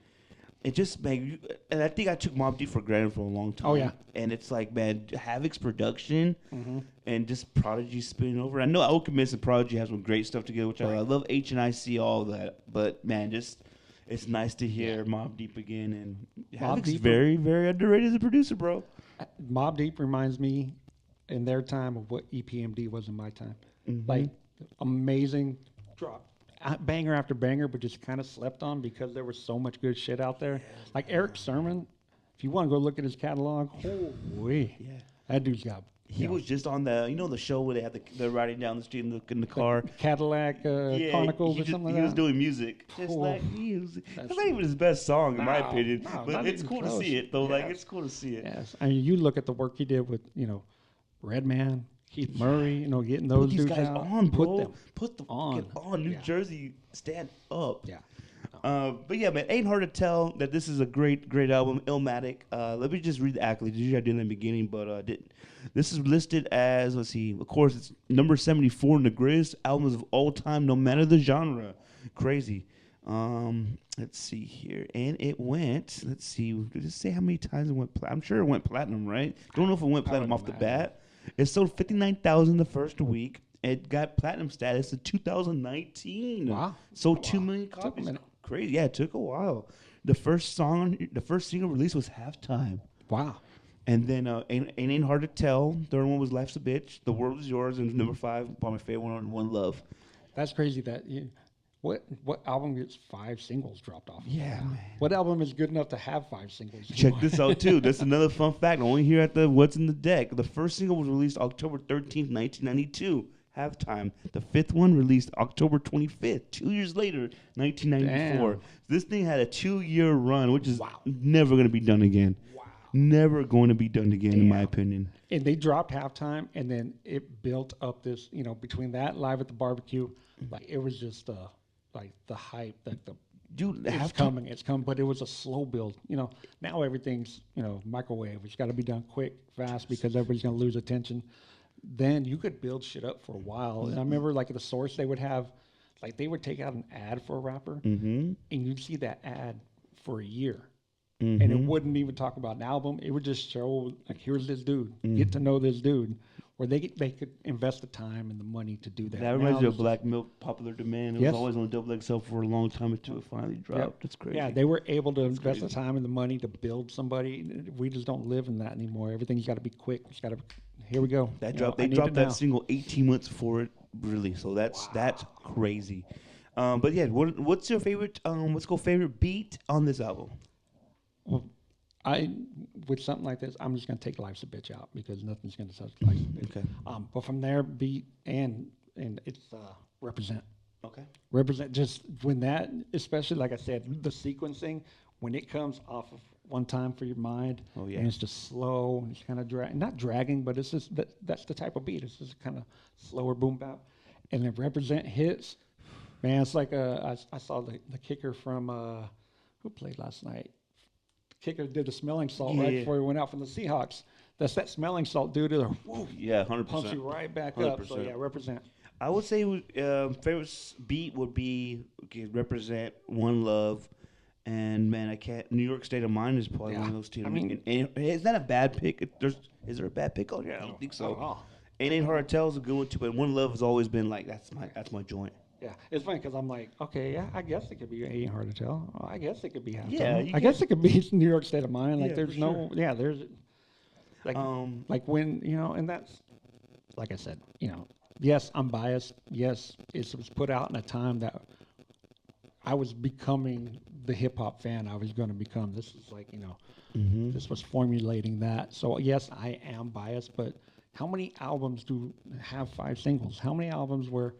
It just, man, and I think I took Mobb Deep for granted for a long time. Oh, yeah. And it's like, man, Havoc's production and just Prodigy spinning over. I know Alchemist and Prodigy have some great stuff together, which I love H&IC, all that. But, man, just, it's nice to hear Mobb Deep again. And Havoc's very, very underrated as a producer, bro. Mobb Deep reminds me, in their time, of what EPMD was in my time. Like, amazing drop. Banger after banger, but just kind of slept on because there was so much good shit out there. Like Eric Sermon, if you want to go look at his catalog, holy, that dude's got. He was just on the show where they had they're riding down the street in the car. Cadillac Chronicles or something like that. He was doing music. Just like music. That's not even his best song, in my opinion. But it's cool to see it, though. Yes. Like, it's cool to see it. Yes. I mean, you look at the work he did with, Redman, Keith Murray, getting those dudes guys out. On, bro. Put them on. Get on. New Jersey, stand up. Yeah. But yeah, man, ain't hard to tell that this is a great, great album, Illmatic. Let me just read the accolades. Usually I did in the beginning, but didn't. This is listed as, let's see, of course, it's number 74 in the greatest albums of all time, no matter the genre. Crazy. Let's see here. And it went, let's see, did it say how many times it went platinum? I'm sure it went platinum, right? Don't know if it went platinum off the bat. It sold 59,000 the first week. It got platinum status in 2019. Wow. Sold 2 million copies. Crazy. Yeah, it took a while. The first single release was Halftime. Wow. And then Ain't Hard to Tell. Third one was Life's a Bitch. The World Is Yours. And number 5, probably my favorite one Love. That's crazy that what album gets 5 singles dropped off? Yeah, man. What album is good enough to have 5 singles? Check this out, too. That's another fun fact. Only here at the What's in the Deck. The first single was released October 13th, 1992. Halftime. The 5th one released October 25th, 2 years later, 1994. Damn. This thing had a 2-year run, which is never going to be done again. Wow. Never going to be done again, in my opinion. And they dropped Halftime, and then it built up this, between that, Live at the Barbecue, like it was just like the hype that it's coming, but it was a slow build. Now everything's, microwave. It's got to be done quick, fast, because everybody's going to lose attention. then you could build shit up for a while. And I remember like at the Source, they would have, like they would take out an ad for a rapper, and you'd see that ad for a year. And it wouldn't even talk about an album. It would just show, like, here's this dude. Get to know this dude. Where they could invest the time and the money to do that. That reminds me of Black Milk, Popular Demand. It was always on Double XL for a long time until it finally dropped. Yep. That's crazy. Yeah, they were able to invest the time and the money to build somebody. We just don't live in that anymore. Everything's got to be quick. It's got to. Here we go. They dropped that single 18 months before it released. So that's crazy. But yeah, what's your favorite? Let's go favorite beat on this album. Well, with something like this, I'm just gonna take "Life's a Bitch" out because nothing's gonna touch "Life's a Bitch." Okay. But from there, beat and it's "Represent." Okay. "Represent" just when that, especially like I said, the sequencing when it comes off of "One Time for Your Mind." Oh yeah. And it's just slow and it's kind of not dragging, but it's just that's the type of beat. It's just kind of slower boom bap, and then "Represent" hits. Man, it's like I saw the kicker from who played last night. Kicker did the smelling salt right before he went out from the Seahawks. That's that smelling salt, dude. Yeah, 100%. Pumps you right back 100%. up. So yeah, "Represent." I would say favorite beat would be "Represent," "One Love," and man, I can't. "New York State of Mind" is probably one of those two. I mean, and is that a bad pick? Is there a bad pick on here? I don't think so. "It Ain't Hard to Tell" is a good one too, but "One Love" has always been like that's my joint. Yeah, it's funny because I'm like, okay, yeah, I guess it could be "Ain't Hard to Tell." Oh, I guess it could be "Halftime." Yeah, I guess it could be "New York State of Mind." Like, there's there's like when and that's like I said, yes, I'm biased. Yes, it was put out in a time that I was becoming the hip hop fan I was going to become. This is like this was formulating that. So yes, I am biased, but how many albums do have 5 singles? How many albums were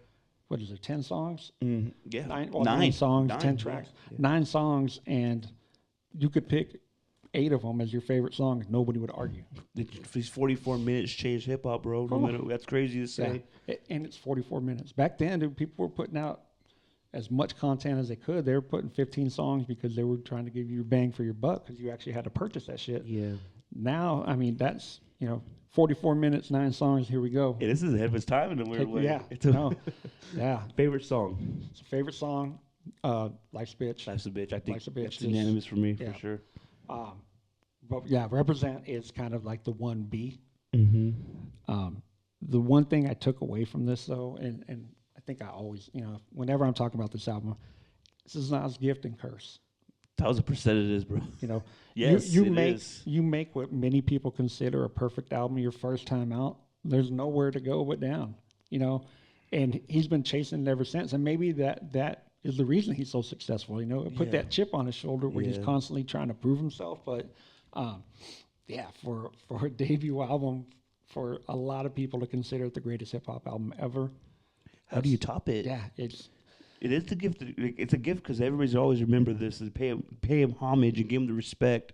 what is it, 10 songs? Yeah. 9 songs, 10 tracks. Yeah. 9 songs, and you could pick 8 of them as your favorite song. Nobody would argue. These 44 minutes changed hip-hop, bro. No matter, that's crazy to say. Yeah. And it's 44 minutes. Back then, dude, people were putting out as much content as they could. They were putting 15 songs because they were trying to give you bang for your buck because you actually had to purchase that shit. Yeah. Now, I mean, that's, 44 minutes, 9 songs, here we go. Yeah, this is ahead of its time in a weird way. Yeah. Yeah. Favorite song? Favorite song, "Life's a Bitch." Life's a Bitch. I think that's unanimous for me, for sure. But yeah, "Represent" is kind of like the 1B. The one thing I took away from this, though, and I think I always, whenever I'm talking about this album, this is Nas' gift and curse. 1000% it is, bro. Yes, you make what many people consider a perfect album your first time out. There's nowhere to go but down, and he's been chasing it ever since. And maybe that is the reason he's so successful. Put that chip on his shoulder where he's constantly trying to prove himself. But for a debut album, for a lot of people to consider it the greatest hip hop album ever. How do you top it? Yeah, it is the gift. It's a gift because everybody's always remember this is pay him homage and give him the respect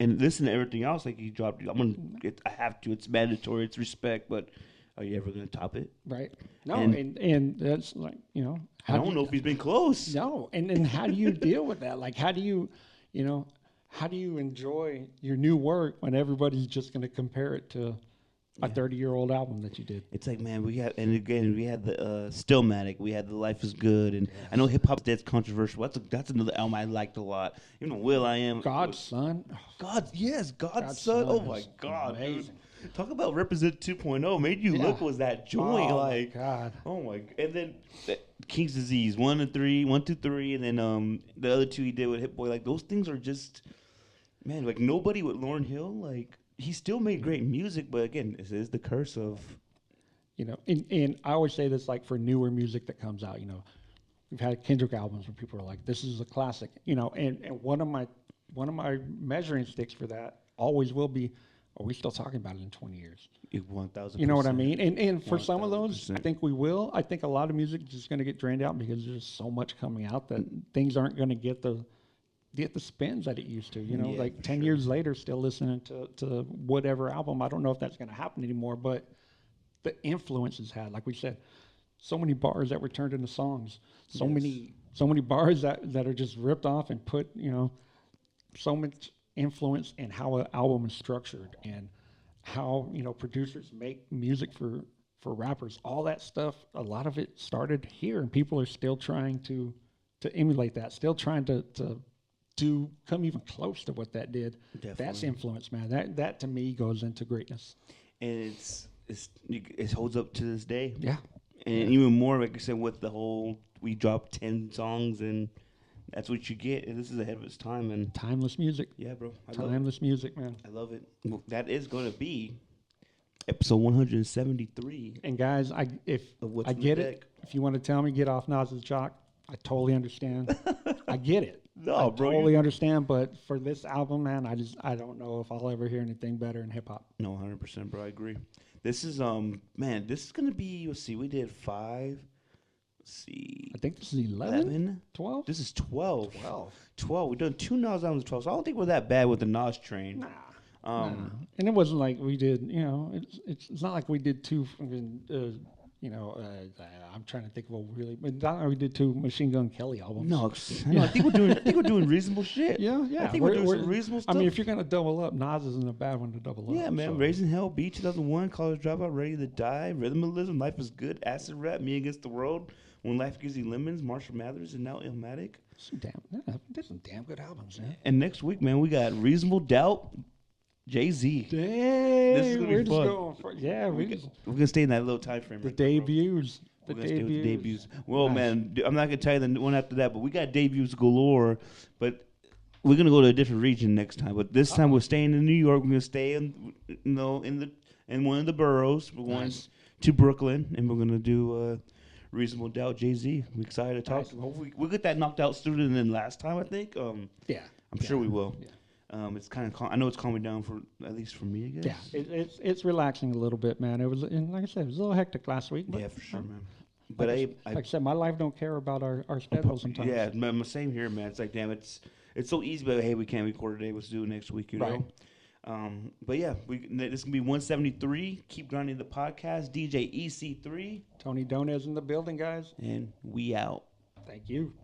and listen to everything else like he dropped. I have to. It's mandatory. It's respect. But are you ever going to top it? Right. No. And that's like I don't know if he's been close. No. And how do you deal with that? Like how do you enjoy your new work when everybody's just going to compare it to a 30-year-old album that you did? It's like, man, we had the Stillmatic, we had the Life Is Good, and I know hip hop's that's controversial. That's another album I liked a lot. Even Will.i.am, God's Son. God's Son. Oh my God, dude. Talk about Represent 2.0. Made you look was that joint. Oh my God. Oh my. And then King's Disease 1, 2, 3, and then the other 2 he did with Hit Boy. Like those things are just, man. Like nobody with Lauryn Hill. Like he still made great music, but again, this is the curse of, And I always say this, like for newer music that comes out. We've had Kendrick albums where people are like, "This is a classic," And one of my measuring sticks for that always will be, are we still talking about it in 20 years? 1,000%. You know what I mean? And for some of those, I think we will. I think a lot of music is just going to get drained out because there's so much coming out that things aren't going to get the spins that it used to. Like 10 years later, still listening to whatever album. I don't know if that's going to happen anymore, but the influences had, like we said, so many bars that were turned into songs, so many bars that are just ripped off and put, so much influence in how an album is structured. And how producers make music for rappers. All that stuff, a lot of it started here, and people are still trying to emulate that. Still trying to come even close to what that did. Definitely. That's influence, man. That to me goes into greatness. And it holds up to this day. Yeah. And even more, like I said, with the whole, we dropped 10 songs and that's what you get. And this is ahead of its time. And timeless music. Yeah, bro. Timeless music, man. I love it. Well, that is going to be episode 173. And guys, I get it. If you want to tell me, get off Nas's jock, I totally understand. I get it. No, bro. Totally understand, but for this album, man, I don't know if I'll ever hear anything better in hip hop. No, 100%, bro. I agree. This is this is gonna be. Let's see, we did 5. Let's see. I think this is 11? 12? This is 12. 12. We've done 2 Nas albums, 12. So I don't think we're that bad with the Nas train. Nah. And it wasn't like we did. It's not like we did 2. I'm trying to think of a really. But not like we did 2 Machine Gun Kelly albums. No, I think we're doing reasonable shit. Yeah. I think we're doing some reasonable stuff. I mean, if you're gonna double up, Nas isn't a bad one to double up. Yeah, man. So. Raising Hell, Beat 2001, College Dropout, Ready to Die, Rhythmalism, Life is Good, Acid Rap, Me Against the World, When Life Gives You Lemons, Marshall Mathers, and now Illmatic. There's some damn good albums, man. And next week, man, we got Reasonable Doubt, Jay-Z. Dang, this is gonna be fun. We're gonna stay in that little time frame. The debuts. We're gonna stay with the debuts. Well, man, I'm not gonna tell you the one after that, but we got debuts galore. But we're gonna go to a different region next time. But this time we're staying in New York. We're gonna stay in one of the boroughs. We're going to Brooklyn, and we're gonna do Reasonable Doubt, Jay-Z. We're excited to talk to him. Hopefully we'll get that knocked out sooner than last time. I think. I'm sure we will. Yeah. It's kind of I know it's calming down for at least for me, I guess. Yeah, it's relaxing a little bit, man. It was, and like I said, it was a little hectic last week. But, yeah, for sure, man. But like I said, my life don't care about our schedule sometimes. Yeah, same here, man. It's like, damn, it's so easy, but hey, we can't record today. Let's do it next week, you know. But yeah, this is gonna be 173. Keep grinding the podcast. DJ EC3, Tony Donez in the building, guys, and we out. Thank you.